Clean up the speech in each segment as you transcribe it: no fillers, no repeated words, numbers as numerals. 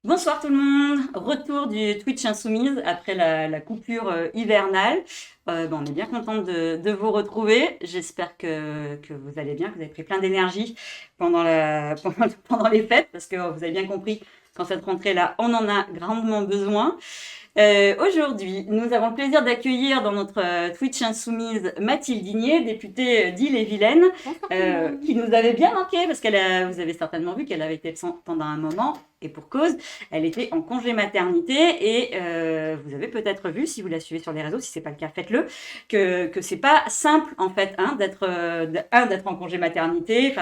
Bonsoir tout le monde, retour du Twitch Insoumise après la coupure hivernale. On est bien content de vous retrouver. J'espère que vous allez bien, que vous avez pris plein d'énergie pendant les fêtes, parce que vous avez bien compris qu'en cette rentrée-là, on en a grandement besoin. Aujourd'hui, nous avons le plaisir d'accueillir dans notre Twitch Insoumise Mathilde Digné, députée d'Ille-et-Vilaine, Bonsoir tout le monde. qui nous avait bien manqué parce vous avez certainement vu qu'elle avait été absente pendant un moment et pour cause, elle était en congé maternité et vous avez peut-être vu, si vous la suivez sur les réseaux, si c'est pas le cas, faites-le, que c'est pas simple en fait d'être en congé maternité,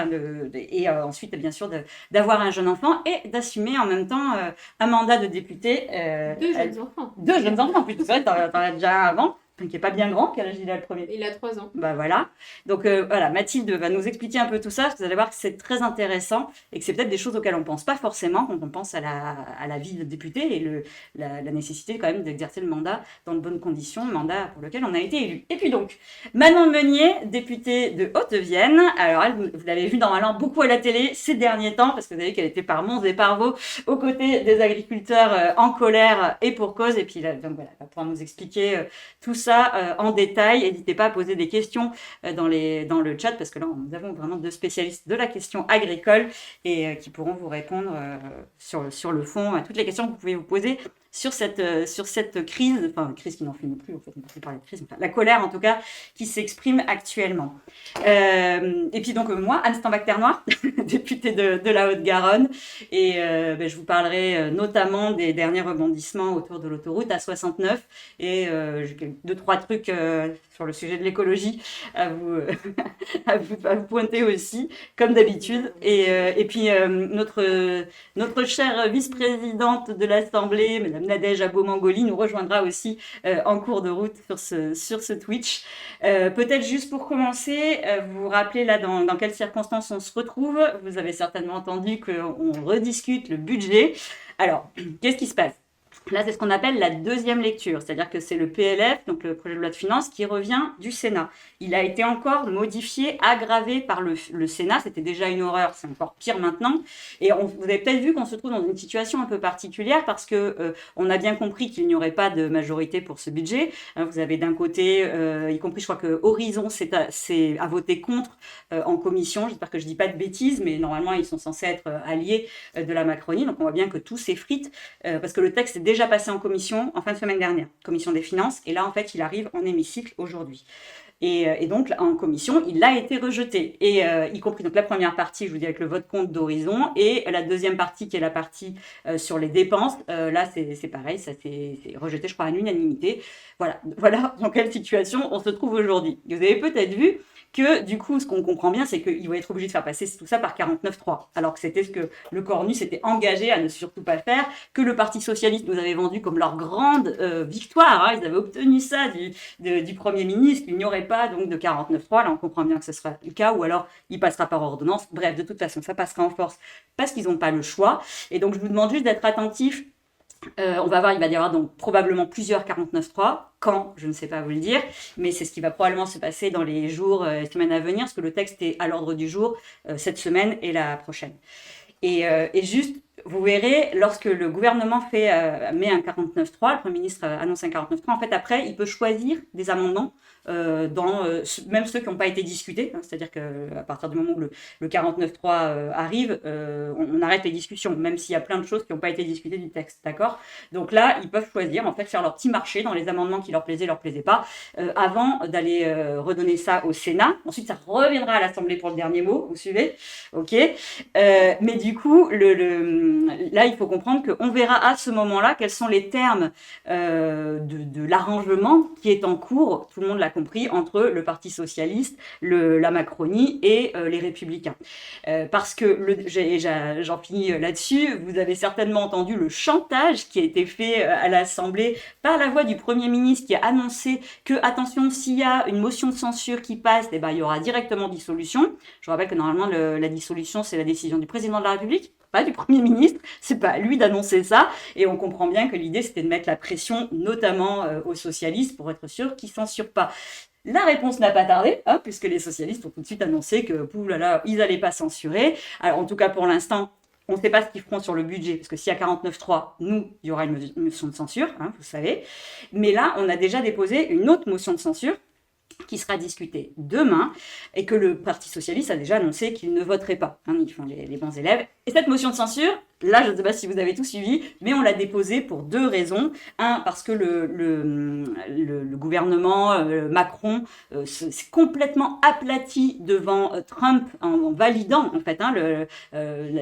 et ensuite bien sûr d'avoir un jeune enfant et d'assumer en même temps un mandat de député. Deux jeunes enfants. Deux jeunes enfants en plus, c'est vrai, t'en as déjà un avant, qui est pas bien grand, quel âge il a le premier? Il a 3 ans. Bah voilà. Donc voilà, Mathilde va nous expliquer un peu tout ça, parce que vous allez voir que c'est très intéressant et que c'est peut-être des choses auxquelles on pense pas forcément quand on pense à la vie de député et la nécessité quand même d'exercer le mandat dans de bonnes conditions, le mandat pour lequel on a été élu. Et puis donc, Manon Meunier, députée de Haute-Vienne. Alors elle, vous l'avez vu normalement beaucoup à la télé ces derniers temps, parce que vous avez vu qu'elle était par Mons et par Vaux aux côtés des agriculteurs en colère et pour cause. Et puis là, donc voilà, elle va pouvoir nous expliquer tout ça en détail. N'hésitez pas à poser des questions dans le chat, parce que là, nous avons vraiment deux spécialistes de la question agricole et qui pourront vous répondre sur le fond à toutes les questions que vous pouvez vous poser sur cette crise, enfin crise qui n'en finit plus, en fait, on ne peut plus parler de crise, enfin, la colère en tout cas qui s'exprime actuellement. Et puis donc moi, Anne Stambach-Ternois, députée de la Haute-Garonne, et je vous parlerai notamment des derniers rebondissements autour de l'autoroute A69 et j'ai deux, trois trucs sur le sujet de l'écologie à vous, à vous pointer aussi, comme d'habitude. Et puis notre chère vice-présidente de l'Assemblée, Madame Nadège Abo-Mangoli, nous rejoindra aussi en cours de route sur ce Twitch. Peut-être juste pour commencer, vous vous rappelez là dans quelles circonstances on se retrouve. Vous avez certainement entendu qu'on rediscute le budget. Alors, qu'est-ce qui se passe? Là, c'est ce qu'on appelle la deuxième lecture, c'est-à-dire que c'est le PLF, donc le projet de loi de finances, qui revient du Sénat. Il a été encore modifié, aggravé par le Sénat. C'était déjà une horreur, c'est encore pire maintenant. Et vous avez peut-être vu qu'on se trouve dans une situation un peu particulière parce que on a bien compris qu'il n'y aurait pas de majorité pour ce budget. Vous avez d'un côté, y compris, je crois que Horizon a voté contre en commission. J'espère que je dis pas de bêtises, mais normalement ils sont censés être alliés de la Macronie. Donc on voit bien que tout s'effrite parce que le texte est déjà passé en commission en fin de semaine dernière, commission des finances, et là en fait il arrive en hémicycle aujourd'hui. Et donc en commission, il a été rejeté, et y compris donc la première partie, je vous dis avec le vote contre d'Horizon, et la deuxième partie qui est la partie sur les dépenses. Là c'est pareil, ça c'est rejeté, je crois à l'unanimité. Voilà dans quelle situation on se trouve aujourd'hui. Vous avez peut-être vu que du coup, ce qu'on comprend bien, c'est qu'ils vont être obligés de faire passer tout ça par 49.3, alors que c'était ce que le Cornu s'était engagé à ne surtout pas faire, que le Parti Socialiste nous avait vendu comme leur grande victoire. Ils avaient obtenu ça du Premier ministre, qu'il n'y aurait pas donc de 49.3. Là, on comprend bien que ce sera le cas, ou alors il passera par ordonnance. Bref, de toute façon, ça passera en force parce qu'ils n'ont pas le choix. Et donc, je vous demande juste d'être attentifs. On va voir, il va y avoir donc probablement plusieurs 49.3. Quand, je ne sais pas vous le dire, mais c'est ce qui va probablement se passer dans les jours et semaines à venir, parce que le texte est à l'ordre du jour cette semaine et la prochaine. Et juste, vous verrez, lorsque le gouvernement met un 49.3, le Premier ministre annonce un 49.3, en fait, après, il peut choisir des amendements même ceux qui n'ont pas été discutés. C'est-à-dire qu'à partir du moment où le 49.3 arrive, on arrête les discussions, même s'il y a plein de choses qui n'ont pas été discutées du texte. D'accord? Donc là, ils peuvent choisir, en fait, faire leur petit marché dans les amendements qui leur plaisaient pas, avant d'aller redonner ça au Sénat. Ensuite, ça reviendra à l'Assemblée pour le dernier mot, vous suivez? Ok. Mais du coup, là, il faut comprendre qu'on verra à ce moment-là quels sont les termes de l'arrangement qui est en cours, tout le monde l'a compris, entre le Parti socialiste, la Macronie et les Républicains. Parce que, j'en finis là-dessus, vous avez certainement entendu le chantage qui a été fait à l'Assemblée par la voix du Premier ministre, qui a annoncé que, attention, s'il y a une motion de censure qui passe, il y aura directement dissolution. Je vous rappelle que normalement, la dissolution, c'est la décision du président de la République, pas du Premier ministre. C'est pas à lui d'annoncer ça. Et on comprend bien que l'idée, c'était de mettre la pression, notamment aux socialistes, pour être sûr qu'ils ne censurent pas. La réponse n'a pas tardé, puisque les socialistes ont tout de suite annoncé que, poulala, ils n'allaient pas censurer. Alors, en tout cas, pour l'instant, On ne sait pas ce qu'ils feront sur le budget, parce que s'il y a 49.3, nous, il y aura une motion de censure, hein, vous savez. Mais là, on a déjà déposé une autre motion de censure qui sera discutée demain et que le Parti socialiste a déjà annoncé qu'il ne voterait pas. Hein, ils font les bons élèves. Et cette motion de censure, là, je ne sais pas si vous avez tout suivi, mais on l'a déposée pour 2 raisons. Un, parce que le gouvernement Macron s'est complètement aplati devant Trump en validant en fait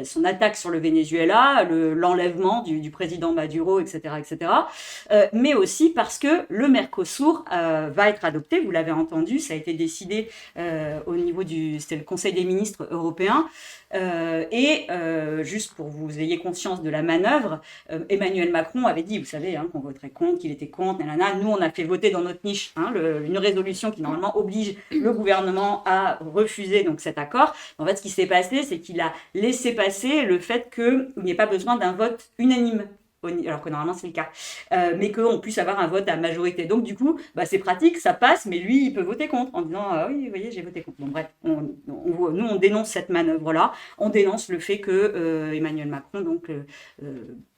son attaque sur le Venezuela, l'enlèvement du président Maduro, etc., etc. Mais aussi parce que le Mercosur va être adopté. Vous l'avez entendu, ça a été décidé au niveau c'était le Conseil des ministres européen. Juste pour vous ayez conscience de la manœuvre, Emmanuel Macron avait dit, vous savez, hein, qu'on voterait contre, qu'il était contre, nanana. Nous, on a fait voter dans notre niche une résolution qui normalement oblige le gouvernement à refuser donc cet accord. En fait, ce qui s'est passé, c'est qu'il a laissé passer le fait qu'il n'y ait pas besoin d'un vote unanime. Alors que normalement c'est le cas, mais qu'on puisse avoir un vote à majorité. Donc du coup, c'est pratique, ça passe, mais lui, il peut voter contre en disant oui, vous voyez, j'ai voté contre. Bon bref, nous on dénonce cette manœuvre-là, on dénonce le fait que Emmanuel Macron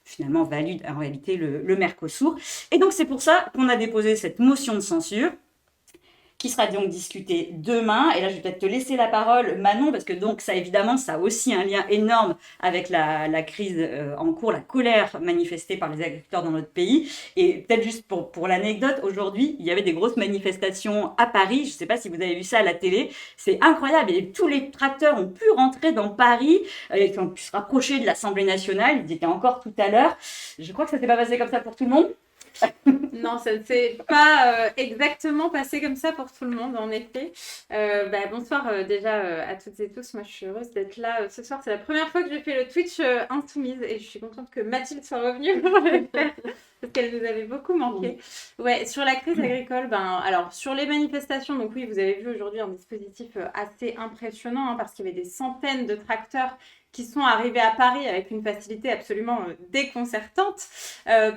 finalement valide en réalité le Mercosur. Et donc c'est pour ça qu'on a déposé cette motion de censure, qui sera donc discuté demain. Et là, je vais peut-être te laisser la parole, Manon, parce que donc ça, évidemment, ça a aussi un lien énorme avec la crise en cours, la colère manifestée par les agriculteurs dans notre pays. Et peut-être juste pour l'anecdote, aujourd'hui, il y avait des grosses manifestations à Paris. Je ne sais pas si vous avez vu ça à la télé. C'est incroyable. Et tous les tracteurs ont pu rentrer dans Paris. Ils ont pu se rapprocher de l'Assemblée nationale. Ils étaient encore tout à l'heure. Je crois que ça ne s'est pas passé comme ça pour tout le monde. Non, ça ne s'est pas exactement passé comme ça pour tout le monde, en effet. Bonsoir déjà à toutes et tous. Moi, je suis heureuse d'être là ce soir. C'est la première fois que je fais le Twitch Insoumise et je suis contente que Mathilde soit revenue pour le faire parce qu'elle nous avait beaucoup manqué. Ouais, sur la crise agricole, alors sur les manifestations, donc oui, vous avez vu aujourd'hui un dispositif assez impressionnant parce qu'il y avait des centaines de tracteurs qui sont arrivés à Paris avec une facilité absolument déconcertante.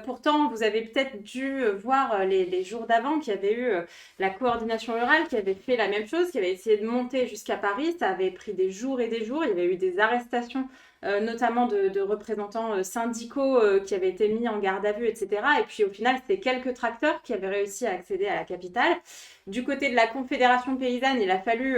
Pourtant, vous avez peut-être dû voir les jours d'avant qu'il y avait eu la coordination rurale qui avait fait la même chose, qui avait essayé de monter jusqu'à Paris. Ça avait pris des jours et des jours. Il y avait eu des arrestations, notamment de représentants syndicaux qui avaient été mis en garde à vue, etc. Et puis au final, c'était quelques tracteurs qui avaient réussi à accéder à la capitale. Du côté de la Confédération paysanne, il a fallu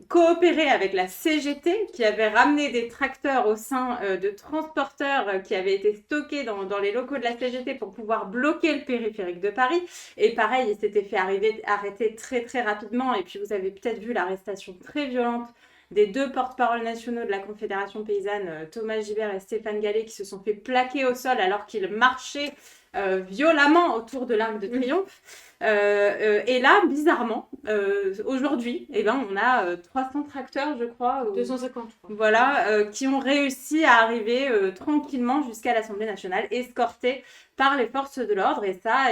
coopérer avec la CGT qui avait ramené des tracteurs au sein de transporteurs qui avaient été stockés dans les locaux de la CGT pour pouvoir bloquer le périphérique de Paris. Et pareil, il s'était fait arrêter très très rapidement. Et puis vous avez peut-être vu l'arrestation très violente des 2 porte-parole nationaux de la Confédération paysanne, Thomas Gibert et Stéphane Gallet, qui se sont fait plaquer au sol alors qu'ils marchaient violemment autour de l'Arc de Triomphe. Et là, bizarrement, aujourd'hui, on a 300 tracteurs, je crois. 250, je crois. Voilà, qui ont réussi à arriver tranquillement jusqu'à l'Assemblée nationale, escortés par les forces de l'ordre. Et ça,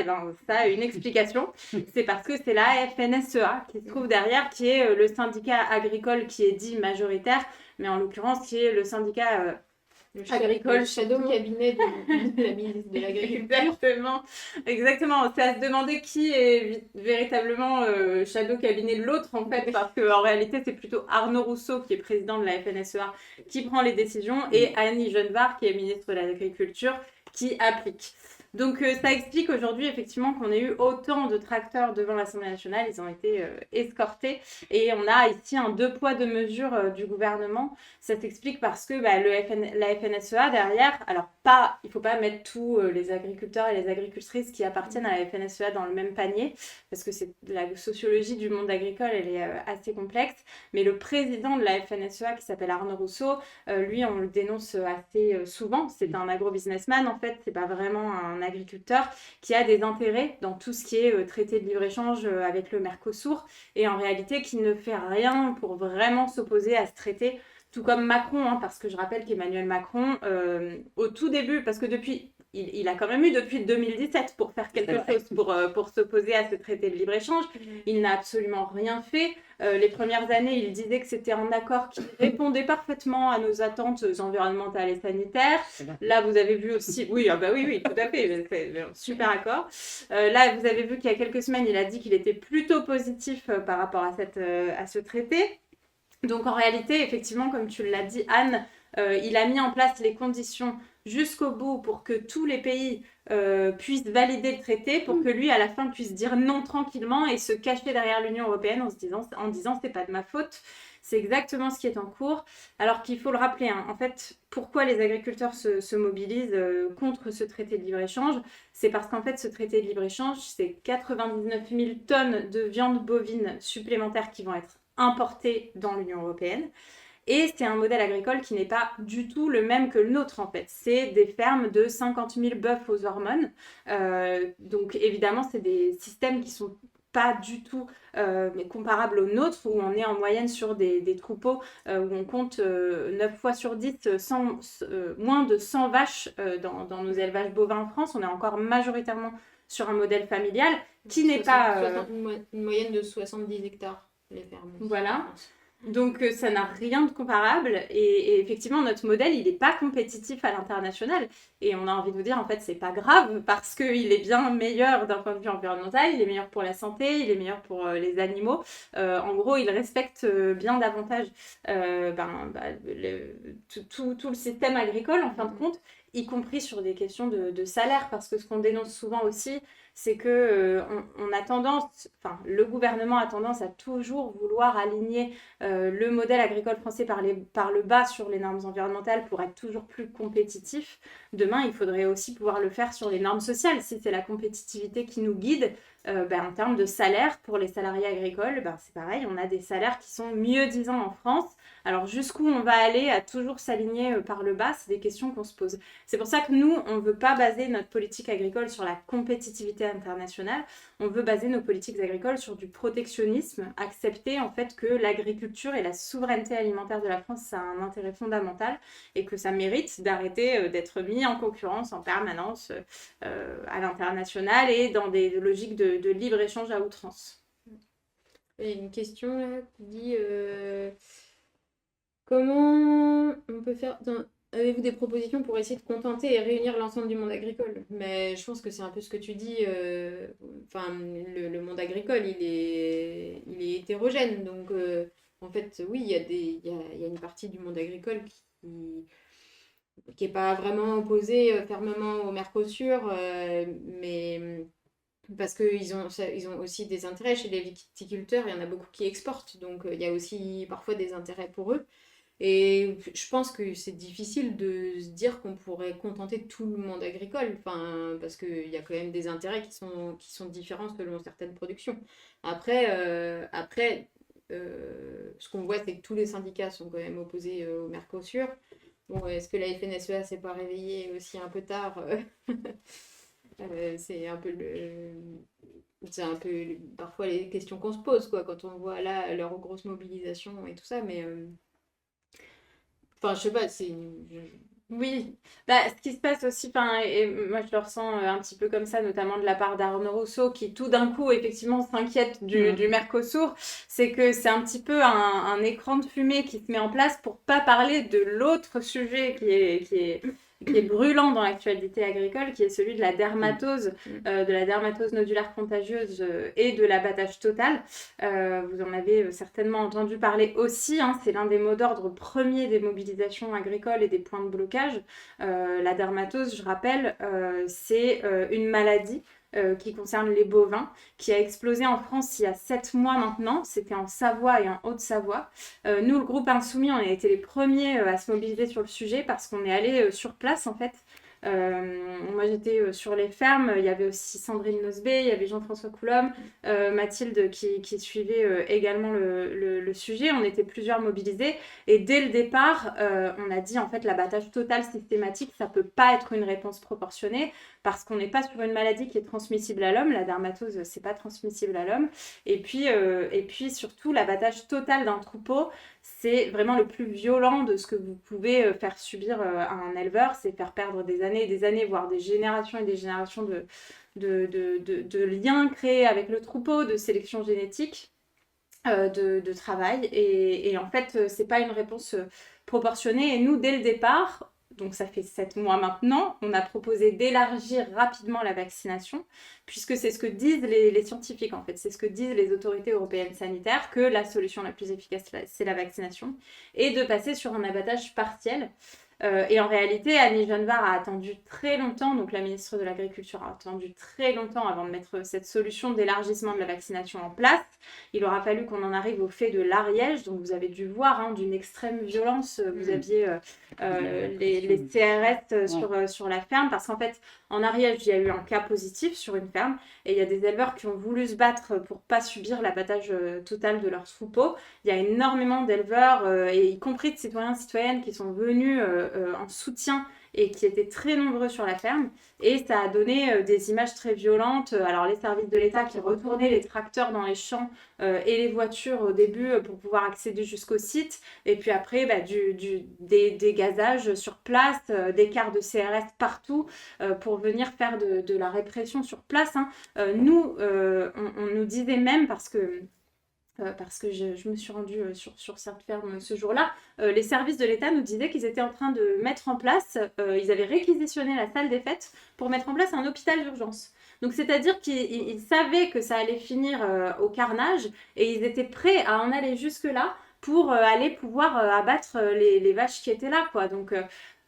ça a une explication. C'est parce que c'est la FNSEA qui se trouve derrière, qui est le syndicat agricole qui est dit majoritaire, mais en l'occurrence, qui est le syndicat... Le shadow cabinet de la ministre de l'Agriculture. Exactement. C'est à se demander qui est véritablement shadow cabinet de l'autre, en fait, parce qu'en réalité, c'est plutôt Arnaud Rousseau, qui est président de la FNSEA, qui prend les décisions, et Annie Genevard, qui est ministre de l'Agriculture, qui applique. Donc, ça explique aujourd'hui, effectivement, qu'on ait eu autant de tracteurs devant l'Assemblée nationale. Ils ont été escortés. Et on a ici un 2 poids 2 mesures du gouvernement. Ça s'explique parce que la FNSEA, derrière, alors il ne faut pas mettre tous les agriculteurs et les agricultrices qui appartiennent à la FNSEA dans le même panier, parce que la sociologie du monde agricole, elle est assez complexe. Mais le président de la FNSEA, qui s'appelle Arnaud Rousseau, lui, on le dénonce assez souvent. C'est un agro-businessman, en fait. C'est pas vraiment un agriculteur qui a des intérêts dans tout ce qui est traité de libre-échange avec le Mercosur, et en réalité qui ne fait rien pour vraiment s'opposer à ce traité, tout comme Macron, parce que je rappelle qu'Emmanuel Macron, au tout début, parce que il a quand même eu depuis 2017 pour faire quelque chose, pour s'opposer à ce traité de libre-échange. Il n'a absolument rien fait. Les premières années, il disait que c'était un accord qui répondait parfaitement à nos attentes environnementales et sanitaires. Là, vous avez vu aussi... Oui, oui, tout à fait. C'est super accord. Là, vous avez vu qu'il y a quelques semaines, il a dit qu'il était plutôt positif par rapport à ce traité. Donc, en réalité, effectivement, comme tu l'as dit, Anne, Il a mis en place les conditions jusqu'au bout pour que tous les pays puissent valider le traité, pour que lui, à la fin, puisse dire non tranquillement et se cacher derrière l'Union européenne en disant c'est pas de ma faute. C'est exactement ce qui est en cours. Alors qu'il faut le rappeler, hein, en fait, pourquoi les agriculteurs se mobilisent contre ce traité de libre-échange, c'est parce qu'en fait, ce traité de libre-échange, c'est 99 000 tonnes de viande bovine supplémentaires qui vont être importées dans l'Union européenne. Et c'est un modèle agricole qui n'est pas du tout le même que le nôtre, en fait. C'est des fermes de 50 000 bœufs aux hormones. Donc, évidemment, c'est des systèmes qui sont pas du tout mais comparables aux nôtres, où on est en moyenne sur des troupeaux où on compte 9 fois sur 10 moins de 100 vaches dans nos élevages bovins en France. On est encore majoritairement sur un modèle familial qui n'est pas... Une moyenne de 70 hectares, les fermes. Voilà. Donc ça n'a rien de comparable et effectivement notre modèle il n'est pas compétitif à l'international et on a envie de vous dire en fait c'est pas grave parce qu'il est bien meilleur d'un point de vue environnemental, il est meilleur pour la santé, il est meilleur pour les animaux, en gros il respecte bien davantage tout le système agricole en fin de compte, y compris sur des questions de salaire parce que ce qu'on dénonce souvent aussi c'est que on a tendance, enfin le gouvernement a tendance à toujours vouloir aligner le modèle agricole français par le bas sur les normes environnementales pour être toujours plus compétitif. Demain, il faudrait aussi pouvoir le faire sur les normes sociales. Si c'est la compétitivité qui nous guide, en termes de salaire pour les salariés agricoles, c'est pareil, on a des salaires qui sont mieux-disants en France. Alors jusqu'où on va aller à toujours s'aligner par le bas, c'est des questions qu'on se pose. C'est pour ça que nous, on ne veut pas baser notre politique agricole sur la compétitivité internationale, on veut baser nos politiques agricoles sur du protectionnisme, accepter en fait que l'agriculture et la souveraineté alimentaire de la France, ça a un intérêt fondamental et que ça mérite d'arrêter d'être mis en concurrence en permanence à l'international et dans des logiques de libre-échange à outrance. Il y a une question là qui dit comment on peut faire... Avez-vous des propositions pour essayer de contenter et réunir l'ensemble du monde agricole? Mais je pense que c'est un peu ce que tu dis. Enfin, le monde agricole, il est hétérogène. Donc, en fait, oui, il y a une partie du monde agricole qui est pas vraiment opposée fermement au Mercosur, mais parce qu'ils ont aussi des intérêts chez les viticulteurs. Il y en a beaucoup qui exportent, donc il y a aussi parfois des intérêts pour eux. Et je pense que c'est difficile de se dire qu'on pourrait contenter tout le monde agricole, parce qu'il y a quand même des intérêts qui sont différents selon certaines productions. Après, ce qu'on voit, c'est que tous les syndicats sont quand même opposés au Mercosur. Bon, est-ce que la FNSEA s'est pas réveillée aussi un peu tard? C'est un peu parfois les questions qu'on se pose, quoi, quand on voit là leur grosse mobilisation et tout ça, mais... Enfin, je sais pas, Oui, ce qui se passe aussi, et moi je le ressens un petit peu comme ça, notamment de la part d'Arnaud Rousseau, qui tout d'un coup, effectivement, s'inquiète du Mercosur, c'est que c'est un petit peu un écran de fumée qui se met en place pour pas parler de l'autre sujet qui est brûlant dans l'actualité agricole, qui est celui de la dermatose nodulaire contagieuse et de l'abattage total. Vous en avez certainement entendu parler aussi, hein, c'est l'un des mots d'ordre premiers des mobilisations agricoles et des points de blocage. La dermatose, je rappelle, c'est une maladie qui concerne les bovins, qui a explosé en France il y a 7 mois maintenant. C'était en Savoie et en Haute-Savoie. Nous, le groupe Insoumis, on a été les premiers à se mobiliser sur le sujet parce qu'on est allé sur place, en fait. Moi, j'étais sur les fermes. Il y avait aussi Sandrine Nosbé, il y avait Jean-François Coulombe, Mathilde qui suivait également le sujet. On était plusieurs mobilisés. Et dès le départ, on a dit, en fait, l'abattage total systématique, ça peut pas être une réponse proportionnée parce qu'on n'est pas sur une maladie qui est transmissible à l'homme. La dermatose, c'est pas transmissible à l'homme. Et puis surtout, l'abattage total d'un troupeau, c'est vraiment le plus violent de ce que vous pouvez faire subir à un éleveur. C'est faire perdre des années et des années, voire des générations et des générations de liens créés avec le troupeau, de sélection génétique, de travail. Et en fait, c'est pas une réponse proportionnée. Et nous, dès le départ, donc ça fait 7 mois maintenant, on a proposé d'élargir rapidement la vaccination, puisque c'est ce que disent les scientifiques en fait, c'est ce que disent les autorités européennes sanitaires, que la solution la plus efficace c'est la vaccination, et de passer sur un abattage partiel. Et en réalité, Annie Genevard a attendu très longtemps, donc la ministre de l'Agriculture a attendu très longtemps avant de mettre cette solution d'élargissement de la vaccination en place. Il aura fallu qu'on en arrive au fait de l'Ariège, donc vous avez dû voir d'une extrême violence. Vous aviez les CRS sur la ferme, parce qu'en fait, en Ariège, il y a eu un cas positif sur une ferme, et il y a des éleveurs qui ont voulu se battre pour pas subir l'abattage total de leurs troupeaux. Il y a énormément d'éleveurs, et y compris de citoyens et citoyennes, qui sont venus en soutien et qui étaient très nombreux sur la ferme. Et ça a donné des images très violentes. Alors les services de l'État qui retournaient les tracteurs dans les champs et les voitures au début pour pouvoir accéder jusqu'au site. Et puis après, des gazages sur place, des quarts de CRS partout pour venir faire de la répression sur place. Nous, on nous disait même, parce que je me suis rendue sur cette ferme ce jour-là, les services de l'État nous disaient qu'ils étaient en train de mettre en place, ils avaient réquisitionné la salle des fêtes pour mettre en place un hôpital d'urgence. Donc c'est-à-dire qu'ils savaient que ça allait finir au carnage, et ils étaient prêts à en aller jusque-là pour aller pouvoir abattre les vaches qui étaient là, quoi. Donc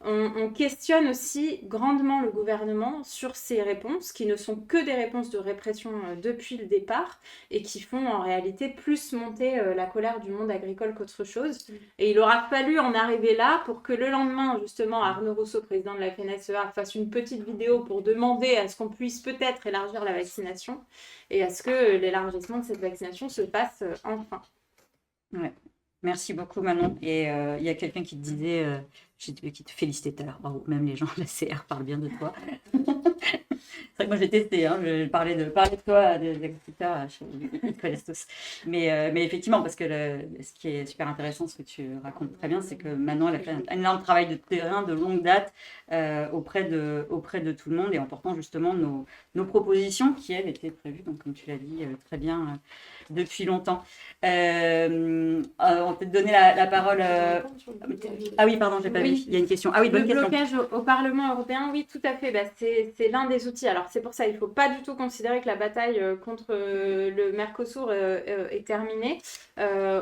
on questionne aussi grandement le gouvernement sur ces réponses, qui ne sont que des réponses de répression depuis le départ, et qui font en réalité plus monter la colère du monde agricole qu'autre chose. Et il aura fallu en arriver là pour que le lendemain, justement, Arnaud Rousseau, président de la FNSEA, fasse une petite vidéo pour demander à ce qu'on puisse peut-être élargir la vaccination, et à ce que l'élargissement de cette vaccination se fasse enfin. Ouais. Merci beaucoup, Manon. Et il y a quelqu'un qui te disait, qui te félicitait tout à l'heure. Bravo, même les gens de la CR parlent bien de toi. C'est vrai que moi j'ai testé, je parlais de toi à des agriculteurs, ils te connaissent tous. Mais effectivement, parce que ce qui est super intéressant, ce que tu racontes très bien, c'est que Manon elle a fait un énorme travail de terrain de longue date auprès de tout le monde, et en portant justement nos propositions qui, elles, étaient prévues, donc comme tu l'as dit très bien, depuis longtemps. On va peut-être donner la parole. Ah oui, pardon, j'ai pas vu. Il y a une question. Ah oui, bonne question. Le blocage au Parlement européen, oui, tout à fait. C'est l'un des outils. Alors c'est pour ça, il ne faut pas du tout considérer que la bataille contre le Mercosur est terminée.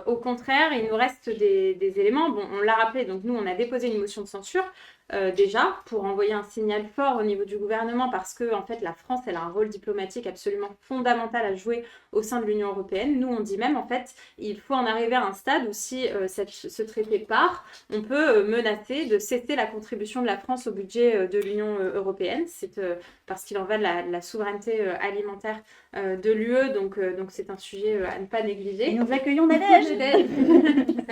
Au contraire, il nous reste des éléments. Bon, on l'a rappelé, donc nous, on a déposé une motion de censure. Déjà, pour envoyer un signal fort au niveau du gouvernement, parce que en fait, la France, elle a un rôle diplomatique absolument fondamental à jouer au sein de l'Union européenne. Nous, on dit même, en fait, il faut en arriver à un stade où si ce traité part, on peut menacer de cesser la contribution de la France au budget de l'Union européenne. C'est parce qu'il en va de la souveraineté alimentaire de l'UE, donc c'est un sujet à ne pas négliger. Et nous accueillons Nadège.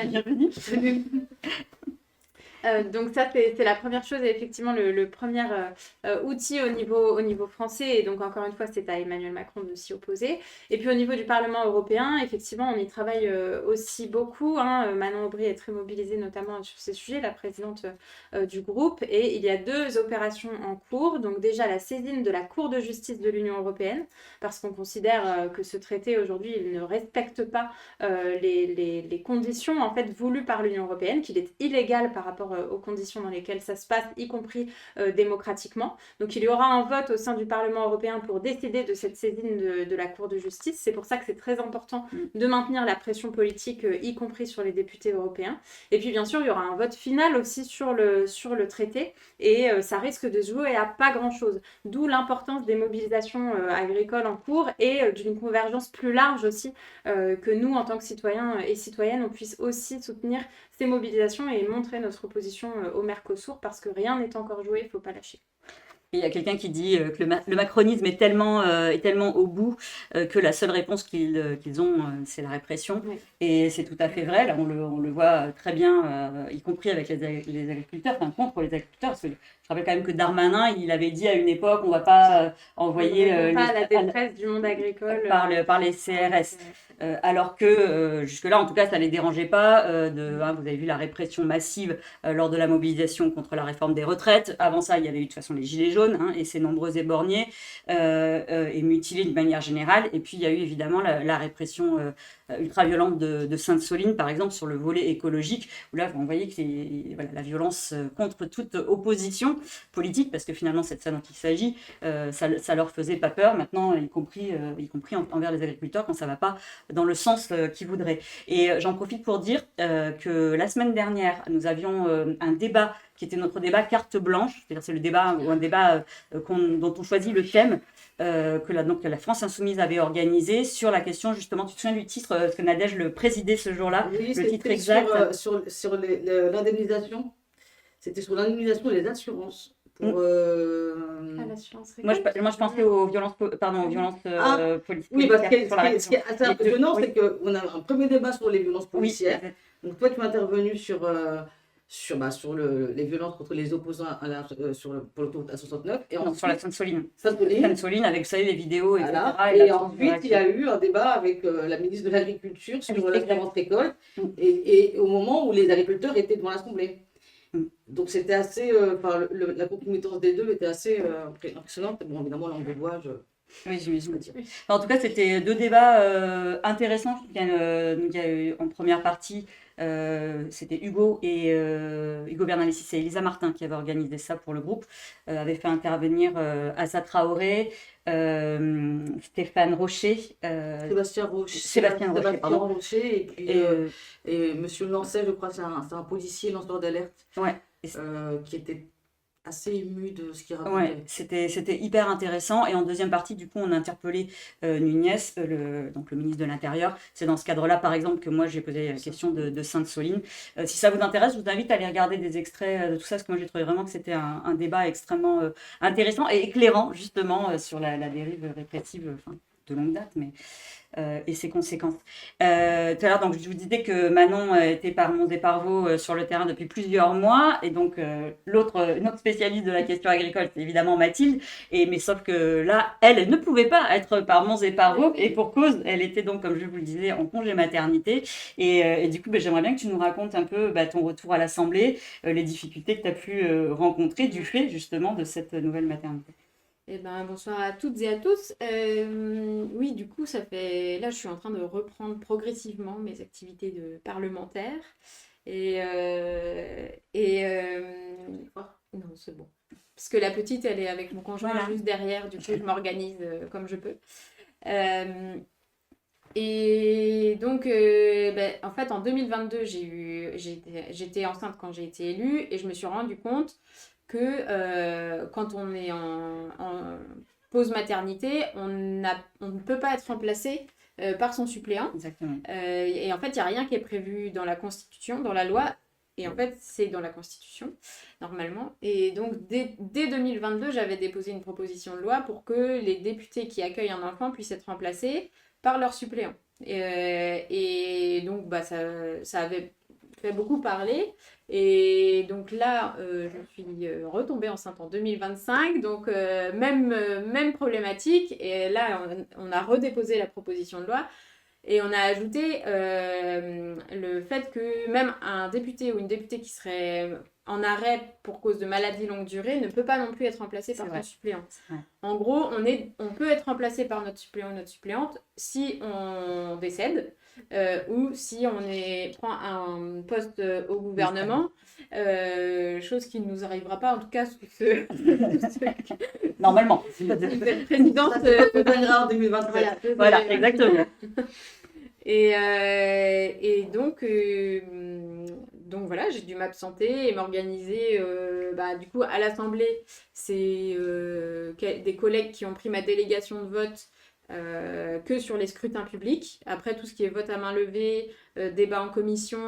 Bienvenue. Donc ça, c'est la première chose, et effectivement le premier outil au niveau français, et donc encore une fois, c'est à Emmanuel Macron de s'y opposer. Et puis au niveau du Parlement européen, effectivement, on y travaille aussi beaucoup. Manon Aubry est très mobilisée notamment sur ces sujets, la présidente du groupe, et il y a 2 opérations en cours. Donc déjà la saisine de la Cour de justice de l'Union européenne, parce qu'on considère que ce traité aujourd'hui, il ne respecte pas les conditions en fait voulues par l'Union européenne, qu'il est illégal par rapport aux conditions dans lesquelles ça se passe, y compris démocratiquement. Donc il y aura un vote au sein du Parlement européen pour décider de cette saisine de la Cour de justice. C'est pour ça que c'est très important de maintenir la pression politique, y compris sur les députés européens. Et puis bien sûr, il y aura un vote final aussi sur le traité, et ça risque de se jouer à pas grand-chose. D'où l'importance des mobilisations agricoles en cours, et d'une convergence plus large aussi, que nous, en tant que citoyens et citoyennes, on puisse aussi soutenir ces mobilisations et montrer notre opposition au Mercosur, parce que rien n'est encore joué, il ne faut pas lâcher. Il y a quelqu'un qui dit que le macronisme est tellement au bout que la seule réponse qu'ils ont, c'est la répression. Oui. Et c'est tout à fait vrai. Là, on le voit très bien, y compris avec les agriculteurs, enfin contre les agriculteurs. Parce que je rappelle quand même que Darmanin, il avait dit à une époque, on ne va pas envoyer la détresse du monde agricole par les CRS. alors que jusque-là, en tout cas, ça ne les dérangeait pas. Vous avez vu la répression massive lors de la mobilisation contre la réforme des retraites. Avant ça, il y avait eu de toute façon les Gilets jaunes et ces nombreux éborgnés et mutilés d'une manière générale. Et puis, il y a eu évidemment la répression ultra-violente de Sainte-Soline, par exemple, sur le volet écologique, où là, vous voyez que c'est la violence contre toute opposition politique, parce que finalement, c'est de ça dont il s'agit. Ça leur faisait pas peur, maintenant, y compris envers les agriculteurs, quand ça va pas dans le sens qu'ils voudraient. Et j'en profite pour dire que la semaine dernière, nous avions un débat qui était notre débat carte blanche, c'est-à-dire c'est le débat ou un débat dont on choisit le thème que la France Insoumise avait organisé sur la question, justement, tu te souviens du titre parce que Nadège le présidait ce jour-là, Oui, le titre exact sur l'indemnisation. C'était sur l'indemnisation des assurances. Pour, l'assurance moi, je pensais aux violences, policières. Oui, parce que sur la ce qui est assez impressionnant, oui. c'est qu'on a un premier débat sur les violences policières. Oui, Donc toi, tu es intervenu sur les violences contre les opposants pour l'autoroute A69. Et non, ensuite, sur la Sainte-Soline. Sainte-Soline. Sainte-Soline, avec, vous savez, les vidéos, etc. Voilà. Et ensuite, il y a eu un débat avec la ministre de l'Agriculture sur l'assurance récolte, et au moment où les agriculteurs étaient devant l'Assemblée. Donc c'était assez, la concomitance des deux était assez impressionnante. Bon, évidemment, langue de bois, Oui, j'imagine. En tout cas, c'était deux débats intéressants. Il y a eu, en première partie, c'était Hugo Bernalicis et Elisa Martin qui avaient organisé ça pour le groupe, avaient fait intervenir Assa Traoré, Stéphane Rocher, Sébastien Rocher, et puis et Monsieur Lancet, je crois, c'est un policier lanceur d'alerte, ouais. Qui était assez ému de ce qu'il racontait. Ouais, c'était hyper intéressant. Et en deuxième partie, du coup, on a interpellé Nunez, donc le ministre de l'Intérieur. C'est dans ce cadre-là, par exemple, que moi, j'ai posé la question de Sainte-Soline. Si ça vous intéresse, je vous invite à aller regarder des extraits de tout ça, parce que moi, j'ai trouvé vraiment que c'était un débat extrêmement intéressant et éclairant, justement, sur la dérive répressive, de longue date, mais... et ses conséquences. Tout à l'heure, donc, je vous disais que Manon était par Mons et par Vaux sur le terrain depuis plusieurs mois, et donc une autre spécialiste de la question agricole, c'est évidemment Mathilde, mais sauf que là, elle ne pouvait pas être par Mons et par Vaux, et pour cause, elle était donc, comme je vous le disais, en congé maternité, et du coup, j'aimerais bien que tu nous racontes un peu ton retour à l'Assemblée, les difficultés que tu as pu rencontrer du fait, justement, de cette nouvelle maternité. Eh ben, bonsoir à toutes et à tous. Oui, du coup, là, je suis en train de reprendre progressivement mes activités de parlementaire. Non, c'est bon. Parce que la petite, elle est avec mon conjoint juste derrière. Du coup, je m'organise comme je peux. Et donc, en fait, en 2022, j'étais enceinte quand j'ai été élue et je me suis rendu compte que quand on est en pause maternité, on ne peut pas être remplacé par son suppléant. Exactement. Et en fait, il n'y a rien qui est prévu dans la Constitution, dans la loi. Et en fait, c'est dans la Constitution, normalement. Et donc, dès 2022, j'avais déposé une proposition de loi pour que les députés qui accueillent un enfant puissent être remplacés par leur suppléant. Et donc, ça avait fait beaucoup parler. Et donc là, je suis retombée enceinte en 2025. Donc, même problématique. Et là, on a redéposé la proposition de loi. Et on a ajouté le fait que même un député ou une députée qui serait en arrêt pour cause de maladie longue durée ne peut pas non plus être remplacé par son suppléant. En gros, on peut être remplacé par notre suppléant ou notre suppléante si on décède ou si on prend un poste au gouvernement, chose qui ne nous arrivera pas en tout cas sous ce... Normalement. Cette présidence en 2023. Voilà, exactement. Et donc voilà, j'ai dû m'absenter et m'organiser. Du coup, à l'Assemblée, c'est des collègues qui ont pris ma délégation de vote que sur les scrutins publics. Après, tout ce qui est vote à main levée, débat en commission,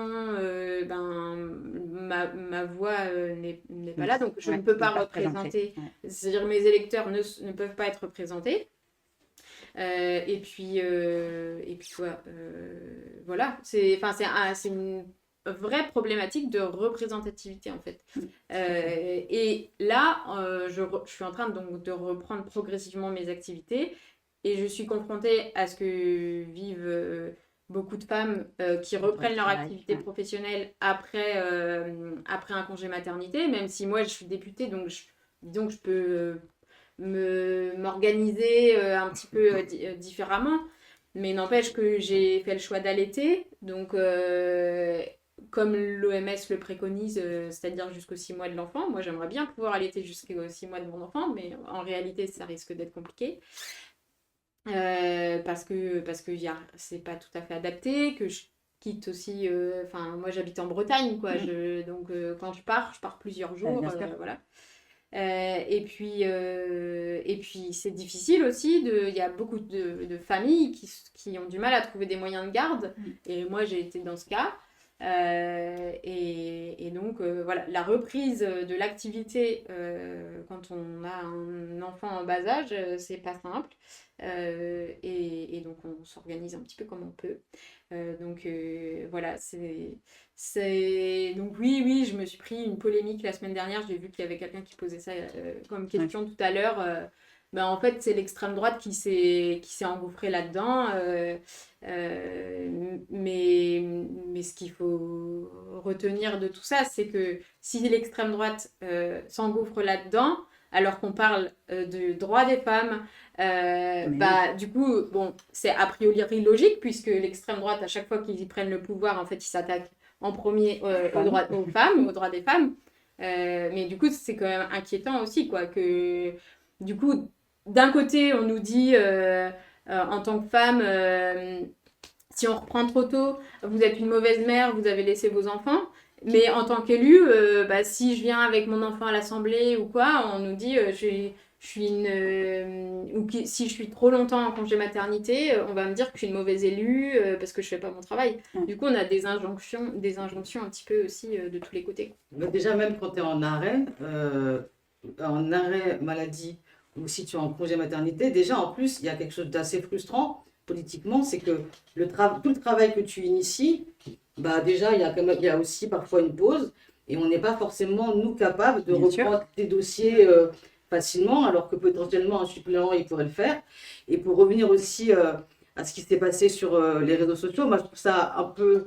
ma voix n'est pas là, donc je ne peux pas représenter. C'est-à-dire mes électeurs ne peuvent pas être représentés. Voilà, c'est une vraie problématique de représentativité en fait. Et là, je suis en train donc de reprendre progressivement mes activités Et je suis confrontée à ce que vivent beaucoup de femmes qui reprennent leur Travail, activité ouais. professionnelle après un congé maternité, même si moi je suis députée, donc disons que je peux m'organiser un petit peu différemment. Mais n'empêche que j'ai fait le choix d'allaiter, donc comme l'OMS le préconise, c'est-à-dire jusqu'aux 6 mois de l'enfant. Moi, j'aimerais bien pouvoir allaiter jusqu'aux 6 mois de mon enfant, mais en réalité, ça risque d'être compliqué. Parce que c'est pas tout à fait adapté, que je quitte aussi. Enfin, moi, j'habite en Bretagne, quoi. Donc, quand je pars plusieurs jours. Bien sûr. Voilà. Et puis c'est difficile aussi. Il y a beaucoup de familles qui ont du mal à trouver des moyens de garde. Et moi, j'ai été dans ce cas. Et donc, voilà, la reprise de l'activité quand on a un enfant en bas âge, c'est pas simple. Et donc, on s'organise un petit peu comme on peut. Donc, voilà, donc oui, je me suis pris une polémique la semaine dernière. J'ai vu qu'il y avait quelqu'un qui posait ça comme question tout à l'heure. Ben, en fait, c'est l'extrême droite qui s'est engouffrée là-dedans. Mais ce qu'il faut retenir de tout ça, c'est que si l'extrême droite s'engouffre là-dedans, alors qu'on parle de droits des femmes, du coup, bon, c'est a priori logique, puisque l'extrême droite, à chaque fois qu'ils prennent le pouvoir, en fait, ils s'attaquent en premier aux femmes, aux droits des femmes. Mais du coup, c'est quand même inquiétant aussi, quoi, que du coup, d'un côté, on nous dit en tant que femme, si on reprend trop tôt, vous êtes une mauvaise mère, vous avez laissé vos enfants. Mais en tant qu'élue, si je viens avec mon enfant à l'Assemblée ou quoi, on nous dit si je suis trop longtemps en congé maternité, on va me dire que je suis une mauvaise élue parce que je fais pas mon travail. Du coup, on a des injonctions un petit peu aussi de tous les côtés. Mais déjà, même quand tu es en arrêt maladie, ou si tu es en congé maternité, déjà en plus, il y a quelque chose d'assez frustrant politiquement, c'est que tout le travail que tu inities, bah déjà, il y a aussi parfois une pause, et on n'est pas forcément, nous, capables de Bien sûr. reprendre tes dossiers facilement, alors que potentiellement un suppléant, il pourrait le faire. Et pour revenir aussi à ce qui s'est passé sur les réseaux sociaux, moi, je trouve ça un peu